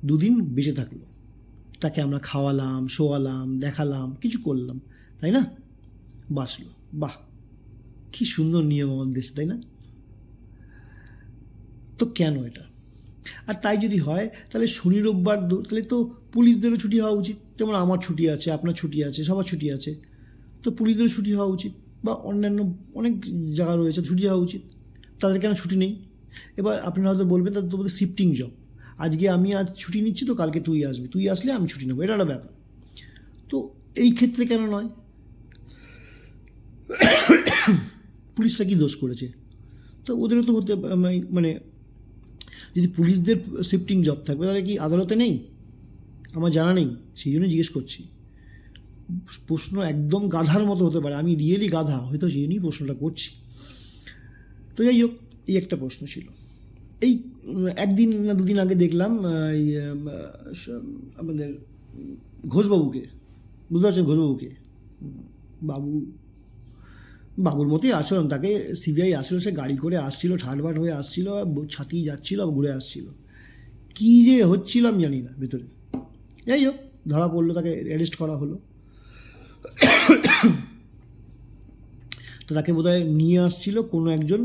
2 দিন বেঁচে থাকলো। তাকে আমরা খাওয়ালাম, শোয়ালাম, দেখালাম, কিছু করলাম, তাই না? বাঁচলো। বাহ, কী সুন্দর নিয়ম আমাদের দেশে, তাই না? তো কেন এটা? আর তাই যদি হয় তাহলে শনি রোববার তাহলে তো পুলিশদেরও ছুটি হওয়া উচিত। যেমন আমার ছুটি আছে, আপনার ছুটি আছে, সবার ছুটি আছে, তো পুলিশদেরও ছুটি হওয়া উচিত, বা অন্যান্য অনেক জায়গা রয়েছে, ছুটি হওয়া উচিত। তাদের কেন ছুটি নেই? এবার আপনারা হয়তো বলবেন তাদের তো বোধহয় শিফটিং জব, আজকে আমি আজ ছুটি নিচ্ছি, তো কালকে তুই আসবি, তুই আসলে আমি ছুটি নেবো, এটা একটা ব্যাপার। তো এই ক্ষেত্রে কেন নয়? পুলিশরা কি দোষ করেছে? তো ওদেরও তো হতে মানে যদি পুলিশদের শিফটিং জব থাকবে তাহলে কি আদালতে নেই? আমার জানা নেই, সেই জন্য জিজ্ঞেস করছি। প্রশ্ন একদম গাধার মতো হতে পারে, আমি রিয়েলি গাধা, হয়তো সেই জন্যই প্রশ্নটা করছি। তো যাই হোক, এই একটা প্রশ্ন ছিল। এই 1 দিন না 2 দিন আগে দেখলাম এই আমাদের ঘোষবাবুকে, বুঝতে পারছেন ঘোষবাবুকে, বাবুর মতোই আচরণ, তাকে সিবিআই আসলো, সে গাড়ি করে আসছিল, ঠাটবাট হয়ে আসছিল, ছাতিয়ে যাচ্ছিল, আবার ঘুরে আসছিল, কী যে হচ্ছিল আমি জানি না ভেতরে। যাই হোক, ধরা পড়লো, তাকে অ্যারেস্ট করা হলো। তো তাকে বোধহয় নিয়ে আসছিল কোনো একজন,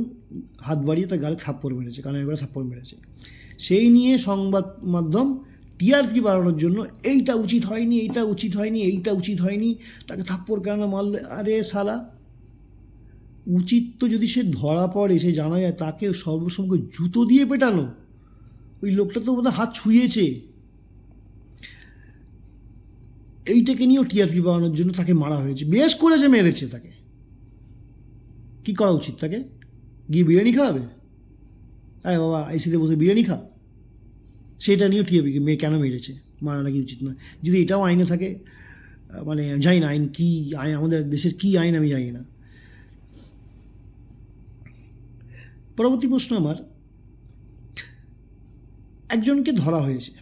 হাত বাড়িয়ে তার গালে থাপ্পড় মেরেছে, কানের গোড়া থাপ্পড় মেরেছে। সেই নিয়ে সংবাদ মাধ্যম টিআরপি বাড়ানোর জন্য এইটা উচিত হয়নি, এইটা উচিত হয়নি, এইটা উচিত হয়নি, তাকে থাপ্পড় কেন মারলে? আরে শালা, উচিত তো যদি সে ধরা পড়ে, সে জানা যায়, তাকে সর্বসম্মুখে জুতো দিয়ে পেটানো। ওই লোকটা তো বোধহয় হাত ছুঁয়েছে। এইটাকে নিয়েও টিআরপি বাড়ানোর জন্য তাকে মারা হয়েছে, বেশ করেছে, মেরেছে তাকে। কী করা উচিত? তাকে গিয়ে বিরিয়ানি খাওয়াবে? আরে বাবা, এসিতে বসে বিরিয়ানি খা। সেটা নিয়েও টিআরপি মেয়ে কেন মেরেছে, মারা নাকি উচিত নয়? যদি এটাও আইনে থাকে, মানে জানি না আইন কী, আইন আমাদের দেশের কী আইন আমি জানি না। পরবর্তী প্রশ্ন আমার, একজনকে ধরা হয়েছে,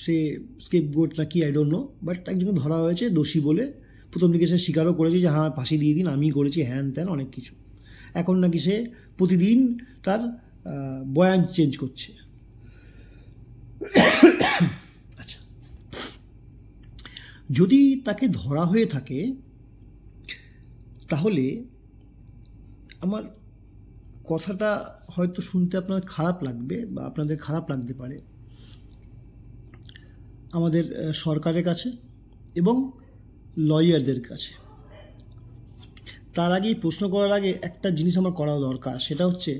সে স্কেপগোট না কি আই ডোন্ট নো, বাট একজনকে ধরা হয়েছে দোষী বলে। প্রথম দিকে সে স্বীকারও করেছে যে হ্যাঁ ফাঁসি দিয়ে দিন, আমিই করেছি, হ্যান ত্যান অনেক কিছু। এখন নাকি সে প্রতিদিন তার বয়ান চেঞ্জ করছে। আচ্ছা, যদি তাকে ধরা হয়ে থাকে তাহলে আমার কথাটা হয়তো শুনতে আপনার খারাপ লাগবে বা আপনাদের খারাপ লাগতে পারে, আমাদের সরকারের কাছে এবং লয়ারদের কাছে। তার আগে প্রশ্ন করার আগে একটা জিনিস আমার করা দরকার, সেটা হচ্ছে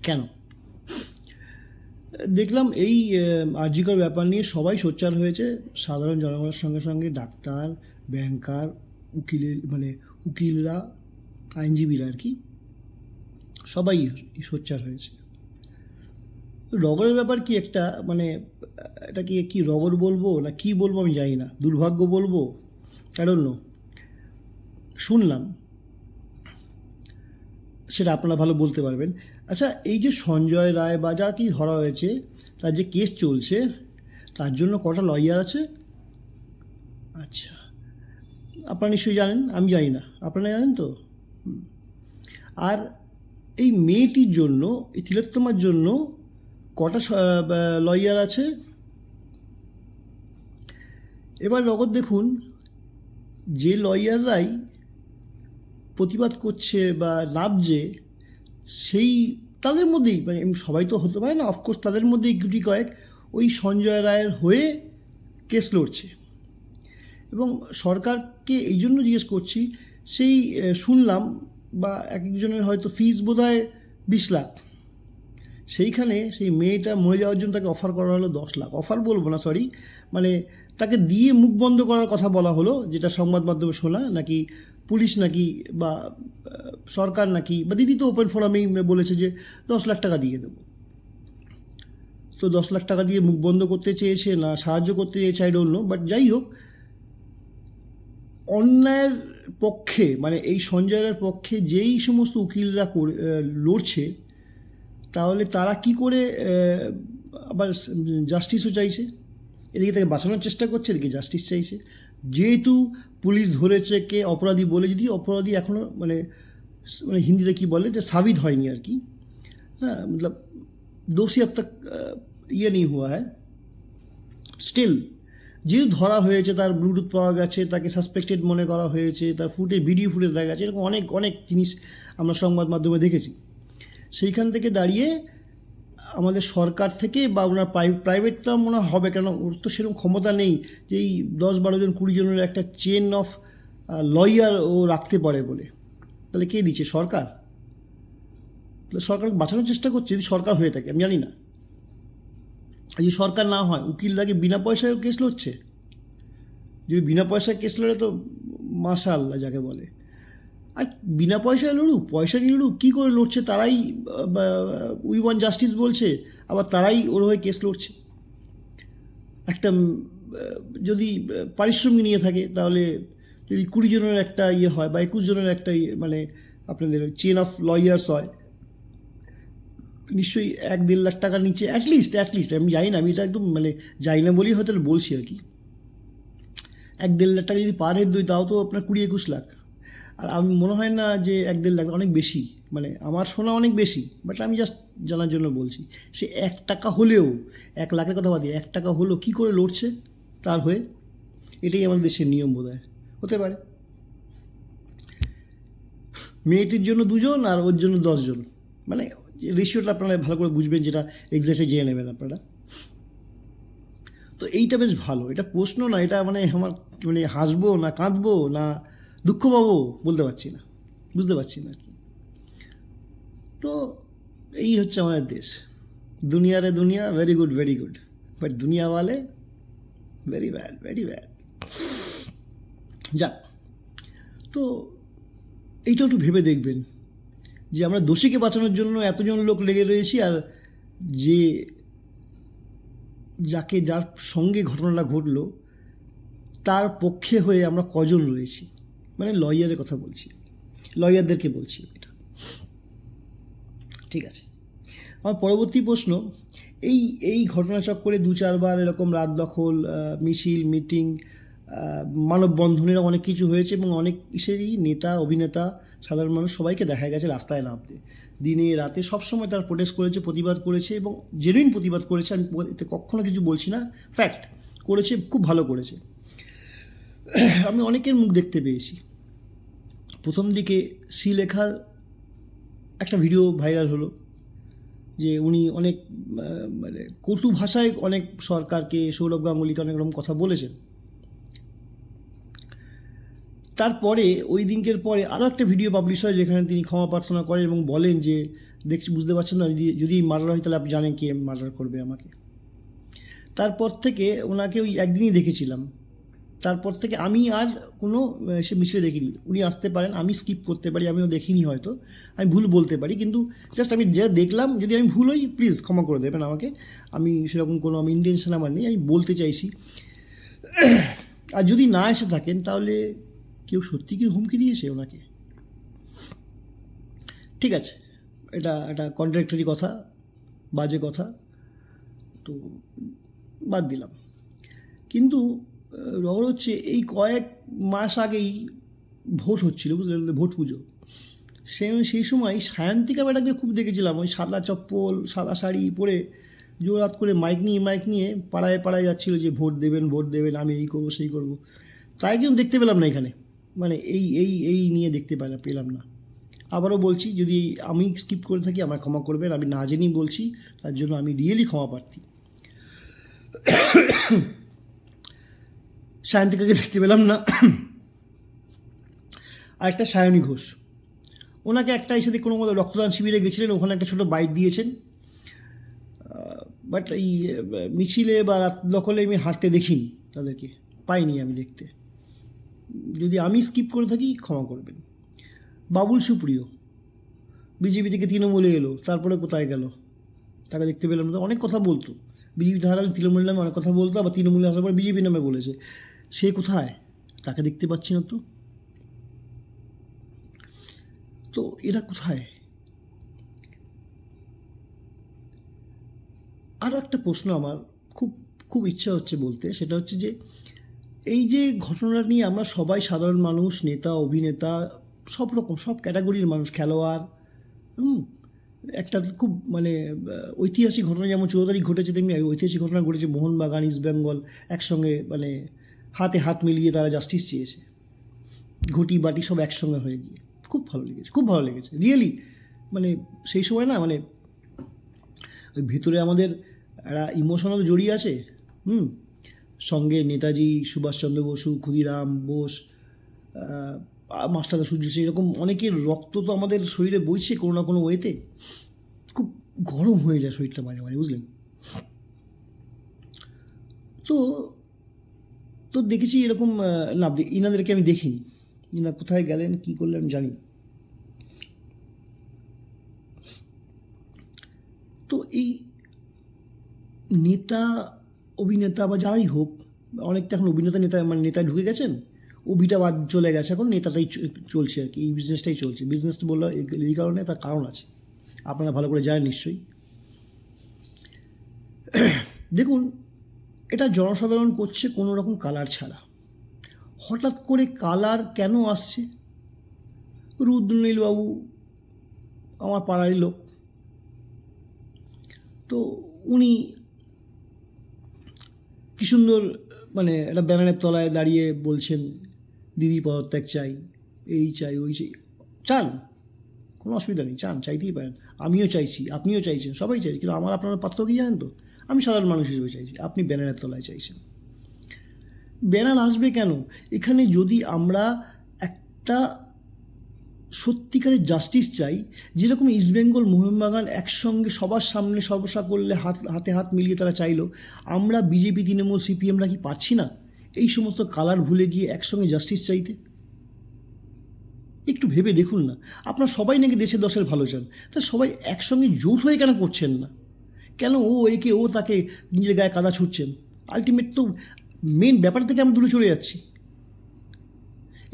কেন দেখলাম এই আরজিকর ব্যাপার নিয়ে সবাই সোচ্চার হয়েছে, সাধারণ জনগণের সঙ্গে সঙ্গে ডাক্তার, ব্যাংকার, উকিলরা, আইনজীবীরা আর কি, সবাই সোচ্চার হয়েছে। রগরের ব্যাপার কি একটা, মানে এটাকে কি রগর বলবো না কি বলবো আমি জানি না, দুর্ভাগ্য বলবো, আই ডোন্ট নো। শুনলাম, সেটা আপনারা ভালো বলতে পারবেন। আচ্ছা, এই যে সঞ্জয় রায় বা যা কি ধরা হয়েছে, তার যে কেস চলছে, তার জন্য কটা লয়ার আছে? আচ্ছা, আপনারা নিশ্চয়ই জানেন, আমি জানি না, আপনারা জানেন তো? আর এই মেয়েটির জন্য, এই তিলোত্তমার জন্য কটা লয়ার আছে? এবার নগদ দেখুন, যে লয়াররাই প্রতিবাদ করছে বা নামছে, সেই তাদের মধ্যেই, মানে সবাই তো হতে পারে না, অফকোর্স তাদের মধ্যেই গুটি কয়েক ওই সঞ্জয় রায়ের হয়ে কেস লড়ছে। এবং সরকারকে এই জন্য জিজ্ঞেস করছি, সেই শুনলাম বা এক একজনের হয়তো ফিস বোধহয় 20 লাখ, সেইখানে সেই মেয়েটা মরে যাওয়ার জন্য তাকে অফার করা হলো 10 লাখ। অফার বলবো না, সরি, মানে তাকে দিয়ে মুখ বন্ধ করার কথা বলা হলো, যেটা সংবাদ মাধ্যমে শোনা, নাকি পুলিশ নাকি বা সরকার নাকি বা দিদি তো ওপেন ফোরামেই বলেছে যে 10 লাখ টাকা দিয়ে দেবো। তো 10 লাখ টাকা দিয়ে মুখ বন্ধ করতে চেয়েছে না সাহায্য করতে চেয়েছে, আই ডোন্ট নো, বাট যাই হোক, অন্যায়ের পক্ষে, মানে এই সঞ্জয়ের পক্ষে যেই সমস্ত উকিলরা লড়ছে, তাহলে তারা কি করে আবার জাস্টিসও চাইছে? এদিকে তাকে বাঁচানোর চেষ্টা করছে, এদিকে জাস্টিস চাইছে। যেহেতু পুলিশ ধরেছে কে অপরাধী বলে, যদি অপরাধী এখনও মানে মানে হিন্দিতে কী বলে, যে সাবিত হয়নি আর কি, হ্যাঁ, মতলব দোষী अब तक ইয়ে नहीं हुआ है, স্টিল যেহেতু ধরা হয়েছে, তার ব্লুটুথ পাওয়া গেছে, তাকে সাসপেক্টেড মনে করা হয়েছে, তার ভিডিও ফুটেজ দেখা গেছে, এরকম অনেক অনেক জিনিস আমরা সংবাদ মাধ্যমে দেখেছি। সেইখান থেকে দাঁড়িয়ে আমাদের সরকার থেকে বা ওনার প্রাইভেটটা মনে হবে, কেন ওর তো সেরকম ক্ষমতা নেই যে এই 10-12 জন 20 জনের একটা চেন অফ লয়ার ও রাখতে পারে বলে। তাহলে কে দিচ্ছে? সরকার। সরকারকে বাঁচানোর চেষ্টা করছে, যদি সরকার হয়ে থাকে, আমি জানি না। যদি সরকার না হয়, উকিলদাকে বিনা পয়সায় কেস লড়ছে। যদি বিনা পয়সায় কেস লড়ে তো মাশাআল্লাহ যাকে বলে। আর বিনা পয়সায় লড়ুক, পয়সা নিয়ে লড়ুক, কী করে লড়ছে? তারাই উই ওয়ান্ট জাস্টিস বলছে, আবার তারাই ওর হয়ে কেস লড়ছে। একটা যদি পারিশ্রমিক নিয়ে থাকে, তাহলে যদি 20 জনের একটা ইয়ে হয় বা 21 জনের একটা মানে আপনাদের চেন অফ লয়ার্স হয়, নিশ্চয়ই 1-1.5 লাখ টাকার নিচে অ্যাটলিস্ট, আমি জানি না, আমি এটা একদম মানে যাই না বলেই হয়তো বলছি আর কি। 1-1.5 লাখ টাকা যদি পার হেড দিই, তাও তো আপনার 20-21 লাখ। আর আমি মনে হয় না যে 1-1.5 লাখ, অনেক বেশি, মানে আমার শোনা অনেক বেশি, বাট আমি জাস্ট জানার জন্য বলছি। সে 1 টাকা হলেও, 1 লাখের কথা বাদে 1 টাকা হলেও কী করে লড়ছে তার হয়ে, এটাই আমাদের দেশের নিয়ম বোধহয়। হতে পারে মেয়েটির জন্য 2 জন আর ওর জন্য 10 জন, মানে রেশিওটা আপনারা ভালো করে বুঝবেন, যেটা এক্স্যাক্টলি জেনে নেবেন আপনারা। তো এইটা বেশ ভালো, এটা প্রশ্ন না, এটা মানে আমার মানে হাসবো না কাঁদবো না দুঃখ পাবো বলতে পারছি না, বুঝতে পারছি না আর কি। তো এই হচ্ছে আমাদের দেশ। দুনিয়ারে দুনিয়া, ভেরি গুড, বাট দুনিয়াওয়ালে ভেরি ব্যাড। যাক, তো এইটা একটু ভেবে দেখবেন যে আমরা দোষীকে বাঁচানোর জন্য এতজন লোক লেগে রয়েছি, আর যে যার সঙ্গে ঘটনাটা ঘটলো তার পক্ষে হয়ে আমরা কজন রয়েছি, মানে লয়ারের কথা বলছি, লয়ারদেরকে বলছি এটা। ঠিক আছে, আমার পরবর্তী প্রশ্ন, এই ঘটনাচক্রে 2-4 বার এরকম রাত দখল, মিছিল, মিটিং, মানববন্ধনের অনেক কিছু হয়েছে, এবং অনেক ইসেরই নেতা, অভিনেতা, সাধারণ মানুষ সবাইকে দেখা গেছে রাস্তায় নামতে, দিনে রাতে সবসময় তারা প্রোটেস্ট করেছে, প্রতিবাদ করেছে, এবং জেনুইন প্রতিবাদ করেছে। আমি এতে কখনো কিছু বলছি না, ফ্যাক্ট করেছে, খুব ভালো করেছে। আমি অনেকের মুখ দেখতে পেয়েছি। প্রথম দিকে শ্রীলেখার একটা ভিডিও ভাইরাল হলো, যে উনি অনেক মানে কটু ভাষায় অনেক সরকারকে, সৌরভ গাঙ্গুলিকে অনেক রকম কথা বলেছেন। তারপরে ওই দিনকের পরে আরও একটা ভিডিও পাবলিশ হয়, যেখানে তিনি ক্ষমা প্রার্থনা করেন এবং বলেন যে দেখছি, বুঝতে পারছেন না, যদি মার্ডার হয় তাহলে আপনি জানেন কে মার্ডার করবে আমাকে। তারপর থেকে ওনাকে ওই একদিনই দেখেছিলাম, তারপর থেকে আমি আর কোনো সে মিছিলে দেখিনি। উনি আসতে পারেন, আমি স্কিপ করতে পারি, আমিও দেখিনি, হয়তো আমি ভুল বলতে পারি, কিন্তু জাস্ট আমি যা দেখলাম, যদি আমি ভুল হই প্লিজ ক্ষমা করে দেবেন আমাকে। আমি সেরকম কোনো ইন্টেনশন আমার নেই, আমি বলতে চাইছি। আর যদি না এসে থাকেন, তাহলে কেউ সত্যি কি হুমকি দিয়েছে ওনাকে? ঠিক আছে, এটা একটা কন্ট্রাডিক্টরি কথা, বাজে কথা, তো বাদ দিলাম। কিন্তু ব্যাপার হচ্ছে, এই কয়েক মাস আগেই ভোট হচ্ছিল, বুঝলেন, ভোট পুজো। সেই সময় সায়ন্তিকা ম্যাডামকে খুব দেখেছিলাম, ওই সাদা চপ্পল সাদা শাড়ি পরে জোরাত করে মাইক নিয়ে পাড়ায় পাড়ায় যাচ্ছিলো যে ভোট দেবেন, আমি এই করবো সেই করবো। তাই কিন্তু দেখতে পেলাম না এখানে, মানে এই নিয়ে দেখতে পেলাম না। আবারও বলছি, যদি আমি স্কিপ করে থাকি আমায় ক্ষমা করবেন, আমি না জেনেই বলছি, তার জন্য আমি রিয়েলি ক্ষমা প্রার্থী। সায়ন্তিকাকে দেখতে পেলাম না। আরেকটা সায়নী ঘোষ, ওনাকে একটা এসে কোনো মতো রক্তদান শিবিরে গেছিলেন, ওখানে একটা ছোটো বাইট দিয়েছেন, বাট এই মিছিলে বা রাত দখলে আমি হাঁটতে দেখিনি, তাদেরকে পাইনি আমি দেখতে। যদি আমি স্কিপ করে থাকি ক্ষমা করবেন। বাবুল সুপ্রিয় বিজেপি থেকে তৃণমূলে এলো, তারপরে কোথায় গেল তাকে দেখতে পেলাম না। অনেক কথা বলতো, বিজেপি থাকাকালীন তৃণমূল নামে অনেক কথা বলতো, আবার তৃণমূলে আসার পর বিজেপি নামে বলেছে, সে কোথায় তাকে দেখতে পাচ্ছি না। তো এরা কোথায়? আরও একটা প্রশ্ন আমার খুব খুব ইচ্ছা হচ্ছে বলতে, সেটা হচ্ছে যে এই যে ঘটনাটা নিয়ে আমরা সবাই, সাধারণ মানুষ, নেতা, অভিনেতা, সব রকম সব ক্যাটাগরির মানুষ, খেলোয়াড়, একটা খুব মানে ঐতিহাসিক ঘটনা যেমন 14 তারিখ ঘটেছে, তেমনি ঐতিহাসিক ঘটনা ঘটেছে মোহনবাগান ইস্ট বেঙ্গল একসঙ্গে, মানে হাতে হাত মিলিয়ে তারা জাস্টিস চেয়েছে, ঘটি বাটি সব একসঙ্গে হয়ে গিয়ে খুব ভালো লেগেছে রিয়েলি। মানে সেই সময় না, মানে ওই ভিতরে আমাদের একটা ইমোশনাল জড়িয়ে আছে। সঙ্গে নেতাজি, সুভাষচন্দ্র বসু, ক্ষুদিরাম বোস, মাস্টারদা সূর্য, এরকম অনেকের রক্ত তো আমাদের শরীরে বইছে কোনো না কোনো ওয়েতে। খুব গরম হয়ে যায় শরীরটা মাঝে মাঝে, বুঝলেন তো। তো দেখেছি এরকম না, ইনাদেরকে আমি দেখিনি, ইনা কোথায় গেলেন কী করলেন আমি জানি। তো এই নেতা, অভিনেতা বা যারাই হোক, অনেকটা এখন অভিনেতা নেতা, মানে নেতায় ঢুকে গেছেন, অভিটা বাদ চলে গেছে, এখন নেতাটাই চলছে আর কি, এই বিজনেসটাই চলছে। বিজনেস বললে এই কারণে, তার কারণ আছে, আপনারা ভালো করে জানেন নিশ্চয়ই। দেখুন, এটা জনসাধারণ করছে কোনো রকম কালার ছাড়া। হঠাৎ করে কালার কেন আসছে? রুদ্রনীলবাবু আমার পাড়ারই লোক, তো উনি কী সুন্দর মানে একটা ব্যানারের তলায় দাঁড়িয়ে বলছেন দিদি পদত্যাগ চাই, এই চাই ওই চাই। চান, কোনো অসুবিধা নেই, চাইতেই পারেন, আমিও চাইছি, আপনিও চাইছেন, সবাই চাইছে, কিন্তু আমার আপনার পার্থক্য কী জানেন তো? আমি সাধারণ মানুষ হিসেবে চাইছি, আপনি ব্যানারের তলায় চাইছেন। ব্যানার আসবে কেন এখানে? যদি আমরা একটা সত্যিকারের জাস্টিস চাই, যেরকম ইস্টবেঙ্গল মোহনবাগান একসঙ্গে সবার সামনে সর্বসাকল্যে হাতে হাত মিলিয়ে তারা চাইলো, আমরা বিজেপি, তৃণমূল, সিপিএমরা কি পারছি না এই সমস্ত কালার ভুলে গিয়ে একসঙ্গে জাস্টিস চাইতে? একটু ভেবে দেখুন না, আপনারা সবাই নাকি দেশের দশের ভালো চান, তা সবাই একসঙ্গে জোট হয়ে কেন করছেন না? কেন ও একে ও তাকে নিজের গায়ে কাদা ছুটছেন? আলটিমেট তো মেন ব্যাপার থেকে আমরা দূরে চলে যাচ্ছি।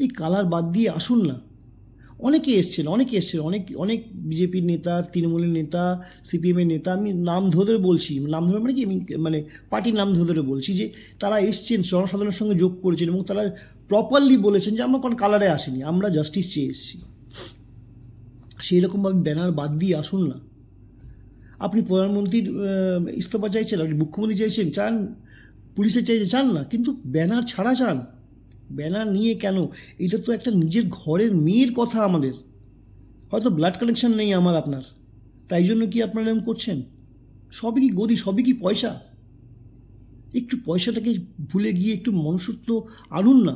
এই কালার বাদ দিয়ে আসুন না। অনেকে এসছেন, অনেক বিজেপির নেতা, তৃণমূলের নেতা, সিপিএমের নেতা, আমি নাম ধরে বলছি, নাম ধরে মানে কি, আমি মানে পার্টির নাম ধরে বলছি, যে তারা এসছেন, জনসাধারণের সঙ্গে যোগ করেছেন এবং তারা প্রপারলি বলেছেন যে আমরা কোনো কালারে আসিনি, আমরা জাস্টিস চেয়ে এসেছি। সেই রকমভাবে ব্যানার বাদ দিয়ে আসুন না। আপনি প্রধানমন্ত্রীর ইস্তফা চাইছেন, আপনি মুখ্যমন্ত্রী চাইছেন, চান, পুলিশের চাইছে, চান না, কিন্তু ব্যানার ছাড়া চান। ব্যানার নিয়ে কেন? এটা তো একটা নিজের ঘরের মেয়ের কথা আমাদের, হয়তো ব্লাড কানেকশন নেই আমার আপনার, তাই জন্য কি আপনারা এরকম করছেন? সবই কি গদি, সবই কি পয়সা? একটু পয়সাটাকে ভুলে গিয়ে একটু মনুষ্যত্ব আনুন না।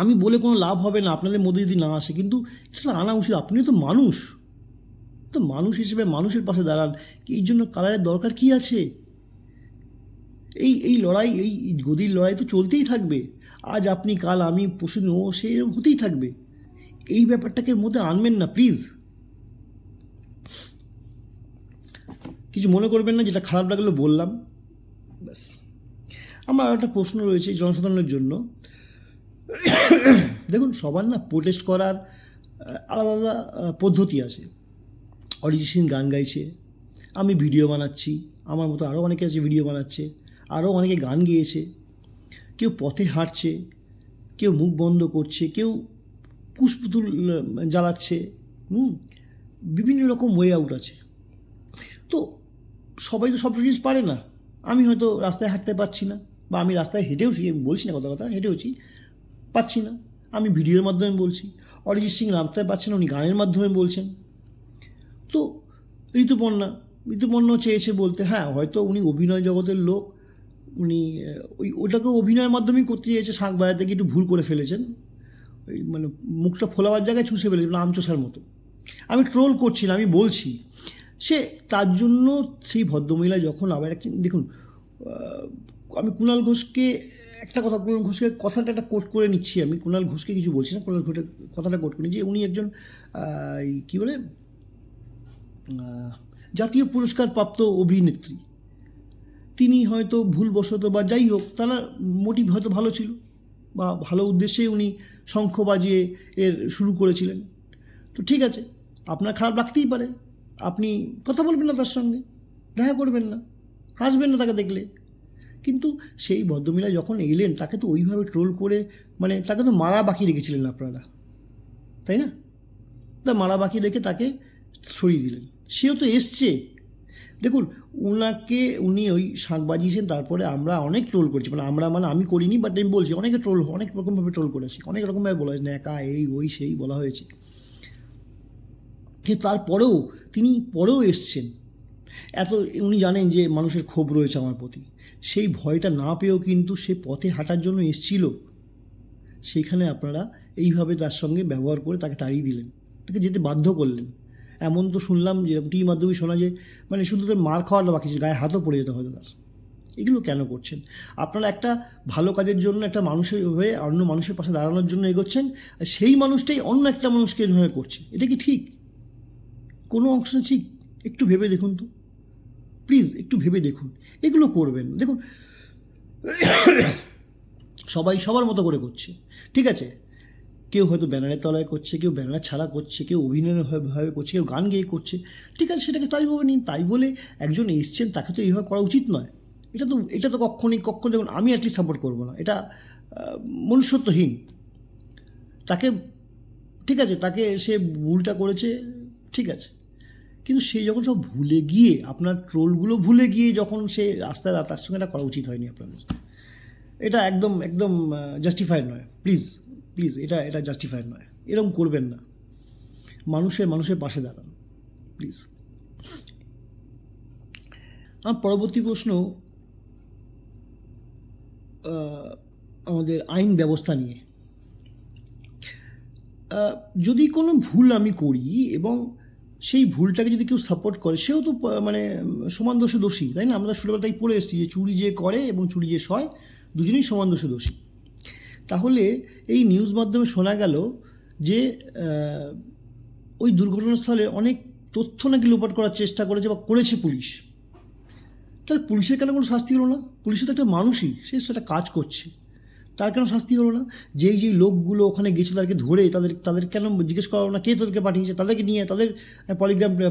আমি বলে কোনো লাভ হবে না আপনাদের মধ্যে যদি না আসে, কিন্তু সেটা আনা উচিত। আপনিও তো মানুষ, তো মানুষ হিসেবে মানুষের পাশে দাঁড়ান। এই জন্য কালারের দরকার কি আছে? এই লড়াই, এই গদির লড়াই তো চলতেই থাকবে। আজ আপনি, কাল আমি, পরশুদিন ও, সে হতেই থাকবে। এই ব্যাপারটাকে মধ্যে আনবেন না প্লিজ। কিছু মনে করবেন না, যেটা খারাপ লাগলো বললাম, ব্যাস। আমার আর একটা প্রশ্ন রয়েছে জনসাধারণের জন্য। দেখুন, সবার না প্রোটেস্ট করার আলাদা আলাদা পদ্ধতি আছে। অরিজিৎ সিং গান গাইছে, আমি ভিডিও বানাচ্ছি, আমার মতো আরও অনেকে আছে ভিডিও বানাচ্ছে, আরও অনেকে গান গেয়েছে, কেউ পথে হাঁটছে, কেউ মুখ বন্ধ করছে, কেউ কুশপুতুল জ্বালাচ্ছে, বিভিন্ন রকম ওয়ে আউট আছে। তো সবাই তো সব জিনিস পারে না। আমি হয়তো রাস্তায় হাঁটতে পারছি না, বা আমি রাস্তায় হেঁটেওছি, আমি বলছি না কথা হেঁটেওছি, পাচ্ছি না, আমি ভিডিওর মাধ্যমে বলছি। অরিজিৎ সিং নামতে পারছেন, উনি গানের মাধ্যমে বলছেন। তো ঋতুপর্ণা চেয়েছে বলতে, হ্যাঁ হয়তো উনি অভিনয় জগতের লোক, উনি ওটাকে অভিনয়ের মাধ্যমেই করতে চেয়েছে, শাঁখ বাজাতে গিয়ে একটু ভুল করে ফেলেছেন, ওই মানে মুখটা ফোলাবার জায়গায় চুষে ফেলেছেন আমচোষার মতো। আমি ট্রোল করছি না, আমি বলছি সে তার জন্য সেই ভদ্রমহিলা যখন আবার দেখুন, আমি কুণাল ঘোষকে কথাটা একটা কোট করে নিচ্ছি, আমি কুণাল ঘোষকে কিছু বলছি না, কুণাল ঘোষের কথাটা কোট করে নিচ্ছি। উনি একজন কী বলে জাতীয় পুরস্কার প্রাপ্ত অভিনেত্রী। তিনি হয়তো ভুলবশত বা যাই হোক, তারা মোটিভ হয়তো ভালো ছিল, বা ভালো উদ্দেশ্যে উনি শঙ্খ বাজিয়ে এর শুরু করেছিলেন। তো ঠিক আছে, আপনার খারাপ লাগতেই পারে, আপনি কথা বলবেন না তার সঙ্গে, দেখা করবেন না, হাসবেন না তাকে দেখলে। কিন্তু সেই ভদ্রমহিলা যখন এলেন, তাকে তো ওইভাবে ট্রোল করে, মানে তাকে তো মারা বাকি রেখেছিলেন আপনারা, তাই না? তা মারা বাকি রেখে তাকে সরিয়ে দিলেন। সেও তো এসছে, দেখুন উনি ওই শাঁখ বাজিয়েছেন, তারপরে আমরা অনেক ট্রোল করছি, মানে আমি করিনি, বাট আমি বলছি অনেক রকমভাবে ট্রোল করেছি, অনেক রকমভাবে বলা হয়েছে, ন্যাকা এই ওই সেই বলা হয়েছে। কিন্তু তারপরেও তিনি পরেও এসছেন। উনি জানেন যে মানুষের ক্ষোভ রয়েছে আমার প্রতি, সেই ভয়টা না পেয়েও কিন্তু সে পথে হাঁটার জন্য এসছিল। সেইখানে আপনারা এইভাবে তার সঙ্গে ব্যবহার করে তাকে তাড়িয়ে দিলেন, তাকে যেতে বাধ্য করলেন। এমন তো শুনলাম যে টিভির মাধ্যমে শোনা যায়, মানে শুধু তো মার খাওয়াটা বাকি, গায়ে হাতও পড়ে যেতে হয়তো তার। এগুলো কেন করছেন আপনারা? একটা ভালো কাজের জন্য একটা মানুষের হয়ে অন্য মানুষের পাশে দাঁড়ানোর জন্য এগোচ্ছেন, আর সেই মানুষটাই অন্য একটা মানুষকে এভাবে করছে। এটা কি ঠিক? কোনো অংশ ঠিক? একটু ভেবে দেখুন তো, প্লিজ একটু ভেবে দেখুন। এগুলো করবেন, দেখুন সবাই সবার মতো করে করছে, ঠিক আছে। কেউ হয়তো ব্যানারের তলায় করছে, কেউ ব্যানার ছাড়া করছে, কেউ অভিনয়ভাবে করছে, কেউ গান গেয়ে করছে, ঠিক আছে, সেটাকে তাই ভাবে নিন। তাই বলে একজন এসছেন, তাকে তো এইভাবে করা উচিত নয়। এটা তো কখনো দেখুন, আমি অ্যাটলিস্ট সাপোর্ট করবো না, এটা মনুষ্যত্বহীন। তাকে ঠিক আছে, তাকে সে ভুলটা করেছে, ঠিক আছে, কিন্তু সে যখন সব ভুলে গিয়ে, আপনার ট্রোলগুলো ভুলে গিয়ে যখন সে রাস্তায়, তার সঙ্গে এটা করা উচিত হয়নি আপনাদের। এটা একদম একদম জাস্টিফাইড নয়, প্লিজ প্লিজ, এটা জাস্টিফাইড নয়, এরকম করবেন না। মানুষের পাশে দাঁড়ান প্লিজ। আমার পরবর্তী প্রশ্ন আমাদের আইন ব্যবস্থা নিয়ে। যদি কোনো ভুল আমি করি এবং সেই ভুলটাকে যদি কেউ সাপোর্ট করে, সেও তো মানে সমান দোষে দোষী, তাই না? আমরা ছোটোবেলায় পড়ে এসেছি যে চুরি যে করে এবং চুরি যে সয়, দুজনেই সমান দোষে দোষী। তাহলে এই নিউজ মাধ্যমে শোনা গেল যে ওই দুর্ঘটনাস্থলে অনেক তথ্য নাকি লোপাট করার চেষ্টা করেছে বা করেছে পুলিশ। তাহলে পুলিশের কেন কোনো শাস্তি হলো না? পুলিশও তো একটা মানুষই, সে সেটা কাজ করছে, তার কেন শাস্তি হলো না? যেই লোকগুলো ওখানে গেছে তাদেরকে ধরে তাদের কেন জিজ্ঞেস করা হলো না কে তাদেরকে পাঠিয়েছে, তাদেরকে নিয়ে তাদের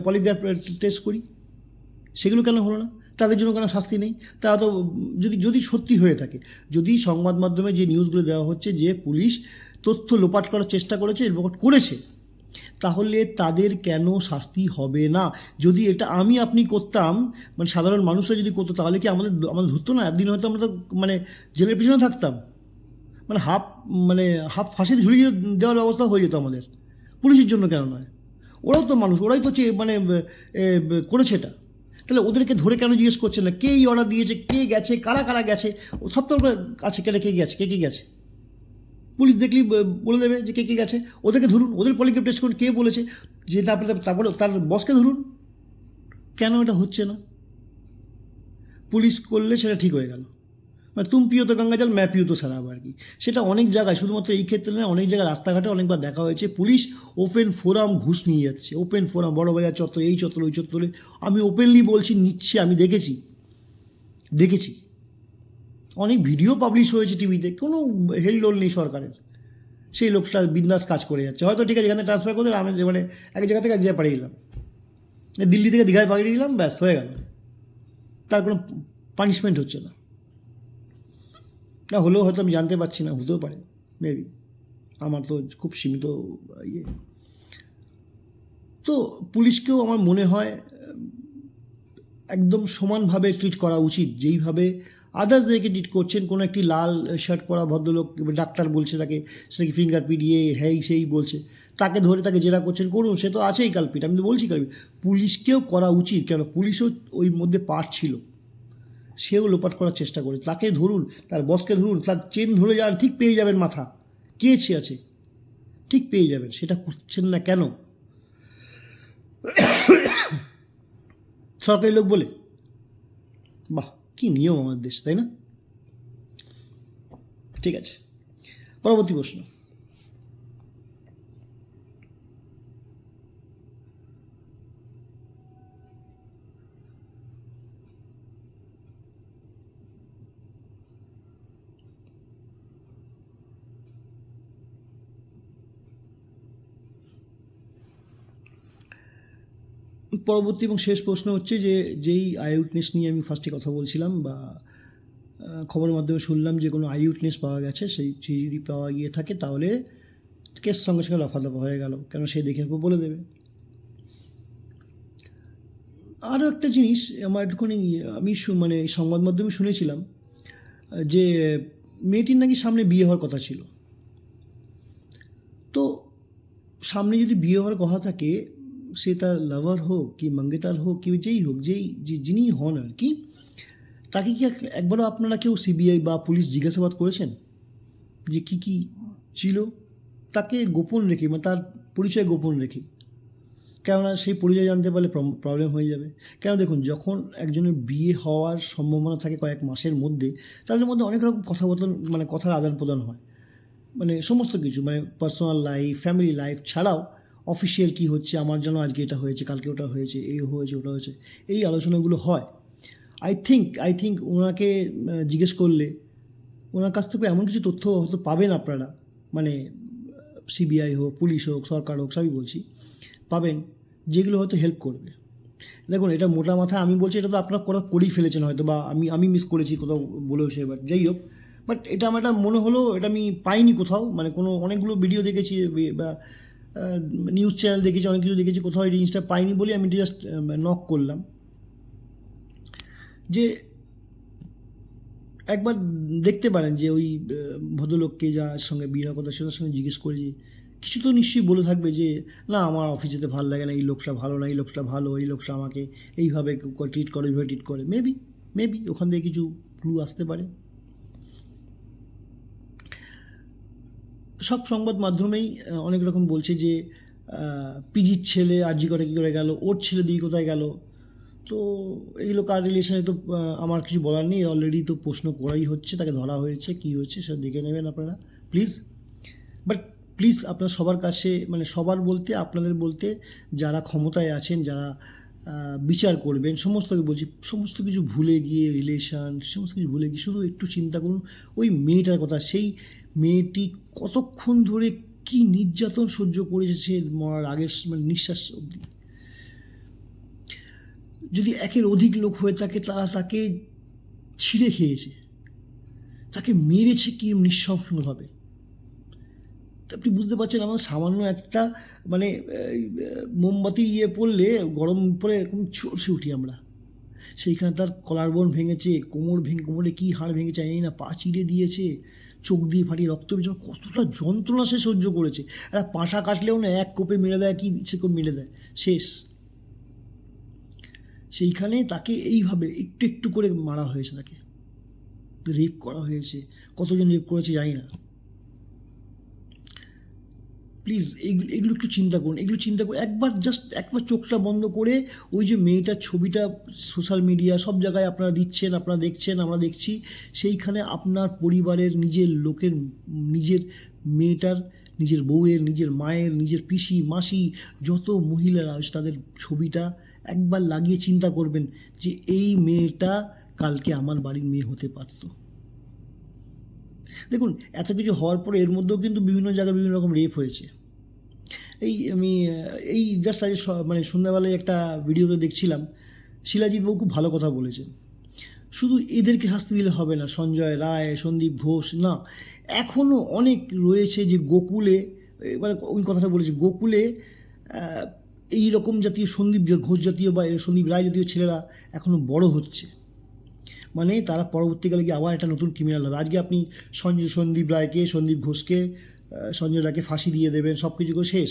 পলিগ্রাফ টেস্ট করি, সেগুলো কেন হলো না? তাদের জন্য কেন শাস্তি নেই? তা তো যদি সত্যি হয়ে থাকে, যদি সংবাদ মাধ্যমে যে নিউজগুলো দেওয়া হচ্ছে যে পুলিশ তথ্য লোপাট করার চেষ্টা করেছে, লোপাট করেছে, তাহলে তাদের কেন শাস্তি হবে না? যদি এটা আপনি করতাম, মানে সাধারণ মানুষরা যদি করতো, তাহলে কি আমাদের ধরতো না? একদিন হয়তো আমরা তো মানে জেলের পিছনে থাকতাম, মানে হাফ ফাঁসিতে ঝুলিয়ে দেওয়ার ব্যবস্থা হয়ে যেত আমাদের। পুলিশের জন্য কেন নয়? ওরাও তো মানুষ, ওরাই তো করেছে এটা। তাহলে ওদেরকে ধরে কেন জিজ্ঞেস করছে না কে এই অর্ডার দিয়েছে, কে গেছে, কারা গেছে? ও সব তো আছে, কে গেছে পুলিশ দেখলেই বলে দেবে যে কে গেছে। ওদেরকে ধরুন, ওদের পলিগ্রাফ টেস্ট করুন, কে বলেছে, যে তারপরে তার বসকে ধরুন। কেন এটা হচ্ছে না? পুলিশ করলে সেটা ঠিক হয়ে গেল, মানে তুম পিও তো গঙ্গা জল, ম্যা পিও তো সারাব আর কি। সেটা অনেক জায়গায়, শুধুমাত্র এই ক্ষেত্রে নয়, অনেক জায়গায় রাস্তাঘাটে অনেকবার দেখা হয়েছে পুলিশ ওপেন ফোরাম ঘুষ নিয়ে যাচ্ছে, ওপেন ফোরাম, বড়বাজার চত্বর, এই চত্বর ওই চত্বরে, আমি ওপেনলি বলছি নিচ্ছে, আমি দেখেছি অনেক ভিডিও পাবলিশ হয়েছে টিভিতে, কোনো হেলদোল নেই সরকারের। সেই লোকটা বিন্দাস কাজ করে যাচ্ছে, হয়তো ঠিক আছে এখানে ট্রান্সফার করে আমি মানে এক জায়গা থেকে এক জায়গায় পাঠিয়ে দিলাম, দিল্লি থেকে দীঘায় পাঠিয়ে দিলাম, ব্যাস হয়ে গেল, তার কোনো পানিশমেন্ট হচ্ছে না। হলেও হয়তো আমি জানতে পারছি না, হতেও পারে, মেবি, আমার তো খুব সীমিত ইয়ে। তো পুলিশকেও আমার মনে হয় একদম সমানভাবে ট্রিট করা উচিত, যেইভাবে আদার্সদেরকে ট্রিট করছেন। কোনো একটি লাল শার্ট পরা ভদ্রলোক, ডাক্তার বলছে তাকে, সেটাকে ফিঙ্গার পিডিয়ে হ্যাঁ সেই বলছে, তাকে ধরে তাকে জেরা করছেন, করুন, সে তো আছেই কালপিট, আমি তো বলছি কালপিট। পুলিশকেও করা উচিত, কেন পুলিশও ওই মধ্যে পার্ট ছিল, সেও লোপাট করার চেষ্টা করে। তাকে ধরুন, তার বসকে ধরুন, তার চেন ধরে যান, ঠিক পেয়ে যাবেন মাথা কে আছে, ঠিক পেয়ে যাবেন। সেটা করছেন না কেন? সরকারি লোক বলে, বাহ কি নিয়ম আমাদের দেশ, তাই না? ঠিক আছে, পরবর্তী প্রশ্ন। পরবর্তী এবং শেষ প্রশ্ন হচ্ছে যে, যেই আই উইটনেস নিয়ে আমি ফার্স্টে কথা বলছিলাম, বা খবরের মাধ্যমে শুনলাম যে কোনো আই উইটনেস পাওয়া গেছে, সেই যদি পাওয়া গিয়ে থাকে তাহলে কেস সঙ্গে সঙ্গে দফা হয়ে গেল, কেন সে দেখে বলে দেবে। আরও একটা জিনিস আমার একটুখানি, আমি মানে এই সংবাদ মাধ্যমে শুনেছিলাম যে মেয়েটির নাকি সামনে বিয়ে হওয়ার কথা ছিল। তো সামনে যদি বিয়ে হওয়ার কথা থাকে, সে তার লাভার হোক কি মঙ্গেতার হোক কি যেই হোক, যিনি হন আর কি, তাকে কি একবারও আপনারা কেউ সিবিআই বা পুলিশ জিজ্ঞাসাবাদ করেছেন যে কী কী ছিল? তাকে গোপন রেখে, মানে তার পরিচয় গোপন রেখে, কেননা সেই পরিচয় জানতে পারলে প্রবলেম হয়ে যাবে। কেন দেখুন, যখন একজনের বিয়ে হওয়ার সম্ভাবনা থাকে কয়েক মাসের মধ্যে, তাদের মধ্যে অনেক রকম কথাবার্তা, মানে কথার আদান প্রদান হয়, মানে সমস্ত কিছু, মানে পার্সোনাল লাইফ, ফ্যামিলি লাইফ ছাড়াও অফিসিয়াল কী হচ্ছে, আমার যেন আজকে এটা হয়েছে, কালকে ওটা হয়েছে, এই হয়েছে ওটা হয়েছে, এই আলোচনাগুলো হয়। আই থিঙ্ক ওনাকে জিজ্ঞেস করলে ওনার কাছ থেকে এমন কিছু তথ্য হয়তো পাবেন আপনারা, মানে সিবিআই হোক, পুলিশ হোক, সরকার হোক, সবই বলছি, পাবেন, যেগুলো হয়তো হেল্প করবে। দেখুন, এটা মোটা মাথা আমি বলছি, এটা তো আপনারা করেই ফেলেছেন হয়তো, বা আমি মিস করেছি কোথাও বলেও, সে বাট যাই হোক, বাট এটা আমার একটা মনে হলো, এটা আমি পাইনি কোথাও, মানে কোনো অনেকগুলো ভিডিও দেখেছি বা নিউজ চ্যানেল দেখেছি, অনেক কিছু দেখেছি, কোথাও এই জিনিসটা পাইনি বলে আমি জাস্ট নক করলাম যে একবার দেখতে পারেন যে ওই ভদ্রলোককে যার সঙ্গে বিয়ে হওয়ার কথা, সেটার সঙ্গে জিজ্ঞেস করে যে কিছু তো নিশ্চয়ই বলে থাকবে যে না আমার অফিস যেতে ভালো লাগে না, এই লোকটা ভালো না, এই লোকটা ভালো, এই লোকটা আমাকে এইভাবে ট্রিট করে, এইভাবে ট্রিট করে। মেবি ওখান থেকে কিছু ক্লু আসতে পারে। সব সংবাদ মাধ্যমেই অনেক রকম বলছে যে পিজির ছেলে আরজি করে কী করে গেল, ওর ছেলে দিয়ে কোথায় গেল। তো এইগুলো কার রিলেশনে তো আমার কিছু বলার নেই, অলরেডি তো প্রশ্ন করাই হচ্ছে, তাকে ধরা হয়েছে, কী হয়েছে সেটা দেখে নেবেন আপনারা প্লিজ। বাট প্লিজ আপনার সবার কাছে, মানে সবার বলতে আপনাদের বলতে, যারা ক্ষমতায় আছেন, যারা বিচার করবেন, সমস্তকে বলছি, সমস্ত কিছু ভুলে গিয়ে, রিলেশান সমস্ত কিছু ভুলে গিয়ে শুধু একটু চিন্তা করুন ওই মেয়েটার কথা। সেই মেয়েটি কতক্ষণ ধরে কি নির্যাতন সহ্য করেছে সে মরার আগের, মানে নিঃশ্বাস অবধি। যদি একের অধিক লোক হয়ে থাকে, তারা তাকে ছিঁড়ে খেয়েছে, তাকে মেরেছে কি নৃশংসভাবে। আপনি বুঝতে পারছেন, আমার সামান্য একটা মানে মোমবাতি পড়লে, গরম পড়ে এরকম চলছে উঠি আমরা, সেইখানে তার কলার বোন ভেঙেছে, কোমরে কী হাড় ভেঙেছে জানি না, পা চিড়ে দিয়েছে, চোখ দিয়ে ফাটিয়ে রক্ত বেরোচ্ছে, কতটা যন্ত্রণা সে সহ্য করেছে। একটা পাঁঠা কাটলেও না এক কোপে মেরে দেয়, কি ইচ্ছে করে মেরে দেয়, শেষ। সেইখানে তাকে এইভাবে একটু একটু করে মারা হয়েছে, তাকে রেপ করা হয়েছে, কতজন রেপ করেছে জানি না। প্লিজ এগুলো একটু চিন্তা করুন, একবার চোখটা বন্ধ করে ওই যে মেয়েটার ছবিটা সোশ্যাল মিডিয়া সব জায়গায় আপনারা দিচ্ছেন, আপনারা দেখছেন, আমরা দেখছি, সেইখানে আপনার পরিবারের নিজের লোকের, নিজের মেয়েটার, নিজের বউয়ের, নিজের মায়ের, নিজের পিসি মাসি যত মহিলারা আছে তাদের ছবিটা একবার লাগিয়ে চিন্তা করবেন যে এই মেয়েটা কালকে আমার বাড়ির মেয়ে হতে পারত। দেখুন, এত কিছু হওয়ার পরে এর মধ্যেও কিন্তু বিভিন্ন জায়গায় বিভিন্ন রকম রেপ হয়েছে। আমি জাস্ট আজ মানে সন্ধ্যাবেলায় একটা ভিডিওতে দেখছিলাম, শিলাজিৎ বাবু খুব ভালো কথা বলেছেন। শুধু এদেরকে শাস্তি দিলে হবে না, সঞ্জয় রায়, সন্দীপ ঘোষ না, এখনও অনেক রয়েছে যে গোকুলে, এবার ওই কথাটা বলেছি, গোকুলে এই রকম জাতীয় সন্দীপ ঘোষ জাতীয় বা সন্দীপ রায় জাতীয় ছেলেরা এখনও বড় হচ্ছে, মানে তারা পরবর্তীকালে গিয়ে আবার একটা নতুন ক্রিমিনাল হবে। আজকে আপনি সন্দীপ রায়কে, সন্দীপ ঘোষকে, সঞ্জয় রায়কে ফাঁসি দিয়ে দেবেন, সব কিছু শেষ,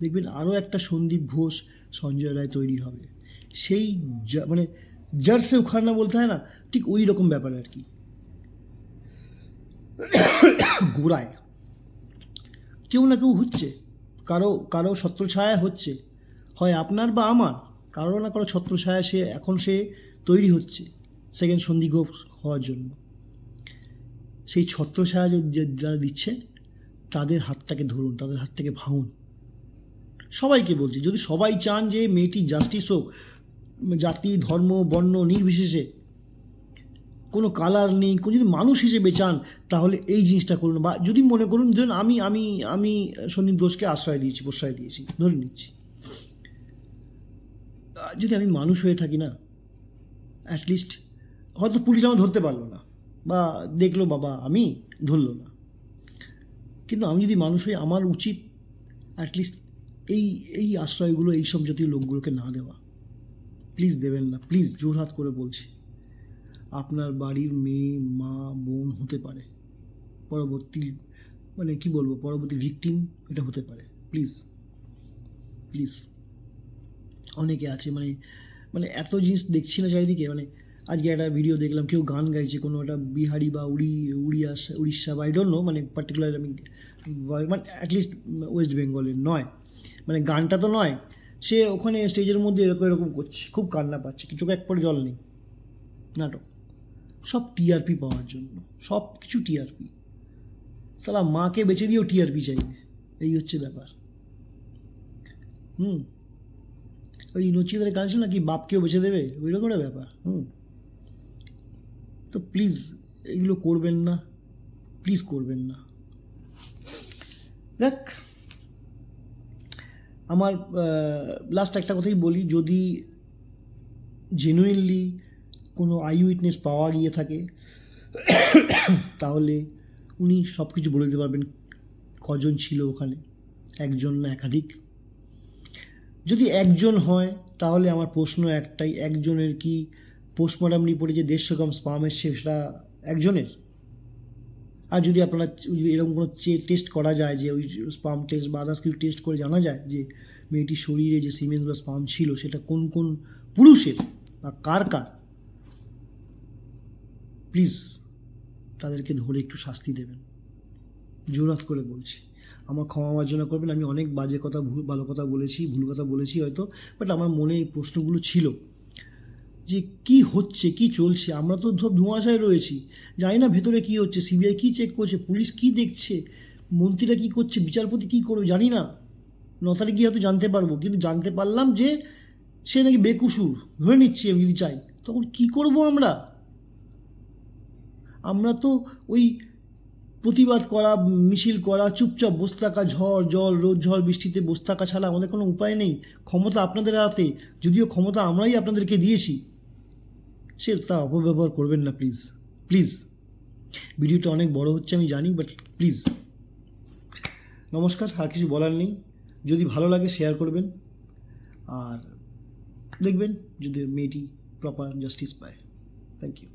দেখবেন আরও একটা সন্দীপ ঘোষ, সঞ্জয় রায় তৈরি হবে। সেই মানে জড় সে উখাড়না বলতে হয় না, ঠিক ওই রকম ব্যাপার আর কি। গোড়ায় কেউ না কেউ হচ্ছে, কারো ছত্রছায়া হচ্ছে, হয় আপনার বা আমার, কারো না কারো ছত্রছায়া সে তৈরি হচ্ছে সেকেন্ড সন্দীপ ঘোষ হওয়ার জন্য। সেই ছত্রছায়া যারা দিচ্ছে তাদের হাতটাকে ধরুন, তাদের হাত থেকে ভাঙুন। সবাইকে বলছি, যদি সবাই চান যে মেয়েটি জাস্টিস হোক, জাতি ধর্ম বর্ণ নির্বিশেষে, কোনো কালার নেই, যদি মানুষ হিসেবে চান, তাহলে এই জিনিসটা করুন। বা যদি মনে করুন, ধরুন আমি সন্দীপ ঘোষকে প্রশ্রয় দিয়েছি, ধরে নিচ্ছি, যদি আমি মানুষ হয়ে থাকি না, অ্যাটলিস্ট হয়তো পুলিশ আমার ধরতে পারলো না বা দেখলো বাবা আমি ধরলো না, কিন্তু আমি যদি মানুষ হই, আমার উচিত অ্যাটলিস্ট এই আশ্রয়গুলো এইসব জাতীয় লোকগুলোকে না দেওয়া। প্লিজ দেবেন না, প্লিজ, জোরহাত করে বলছি। আপনার বাড়ির মেয়ে, মা, বোন হতে পারে পরবর্তী, মানে কি বলবো, পরবর্তী ভিকটিম এটা হতে পারে। প্লিজ প্লিজ, অনেকে আছে মানে এত জিনিস দেখছি না চারিদিকে। মানে আজকে একটা ভিডিও দেখলাম, কেউ গান গাইছে, কোনো একটা বিহারি বা উড়িষ্যা বা আই ডোন্ট নো, মানে পার্টিকুলার আমি মানে অ্যাটলিস্ট ওয়েস্ট বেঙ্গলের নয়, মানে গানটা তো নয়, সে ওখানে স্টেজের মধ্যে এরকম করছে, খুব কান্না পাচ্ছে, কিছু এক পরে জল নেই, নাটক, সব টিআরপি পাওয়ার জন্য, সব কিছু টিআরপি। সালা মাকে বেঁচে দিয়েও টিআরপি চাইবে, এই হচ্ছে ব্যাপার। ওই নচিকেতার গান ছিল না কি, বাপকেও বেঁচে দেবে, ওই রকম একটা ব্যাপার। তো প্লিজ এগুলো করবেন না, প্লিজ করবেন না। দেখ, আমার লাস্ট একটা কথাই বলি, যদি জেনুইনলি কোনো আই উইটনেস পাওয়া গিয়ে থাকে, তাহলে উনি সব কিছু বলে দিতে পারবেন, কজন ছিল ওখানে, একজন না একাধিক। যদি একজন হয়, তাহলে আমার প্রশ্ন একটাই, একজনের কি পোস্টমর্টম রিপোর্টে যে 150 গ্রাম স্পাম এসছে সেটা একজনের? আর যদি আপনারা যদি এরকম কোনো টেস্ট করা যায়, যে ওই স্পাম টেস্ট বা আদার্স কিছু টেস্ট করে জানা যায় যে মেয়েটির শরীরে যে সিমেন্স বা স্পাম ছিল সেটা কোন কোন পুরুষের বা কার, প্লিজ তাদেরকে ধরে একটু শাস্তি দেবেন, জোরহাত করে বলছি। আমার ক্ষমা মার্জনা করবেন, আমি অনেক বাজে কথা, ভালো কথা বলেছি, ভুল কথা বলেছি হয়তো, বাট আমার মনে এই প্রশ্নগুলো ছিল যে কি হচ্ছে, কি চলছে। আমরা তো ধোঁয়াশায় রয়েছি, জানি না ভেতরে কি হচ্ছে, সিবিআই কী চেক করছে, পুলিশ কি দেখছে, মন্ত্রীরা কি করছে, বিচারপতি কী করবে জানি না, 9 তারিখ গিয়ে হয়তো জানতে পারবো। কিন্তু জানতে পারলাম যে সে নাকি বেকসুর, ধরে নিচ্ছি আমি যদি চাই, তখন কি করব আমরা তো ওই প্রতিবাদ করা, মিছিল করা, চুপচাপ বসে থাকা, রোদ ঝড় বৃষ্টিতে বসে থাকা ছাড়া আমাদের কোনো উপায় নেই। ক্ষমতা আপনাদের হাতে, যদিও ক্ষমতা আমরাই আপনাদেরকে দিয়েছি, সে তা অপব্যবহার করবেন না প্লিজ, প্লিজ। ভিডিওটা অনেক বড় হচ্ছে আমি জানি, বাট প্লিজ। নমস্কার, আর কিছু বলার নেই। যদি ভালো লাগে শেয়ার করবেন, আর দেখবেন যদি মেয়েটি প্রপার জাস্টিস পায়। Thank you.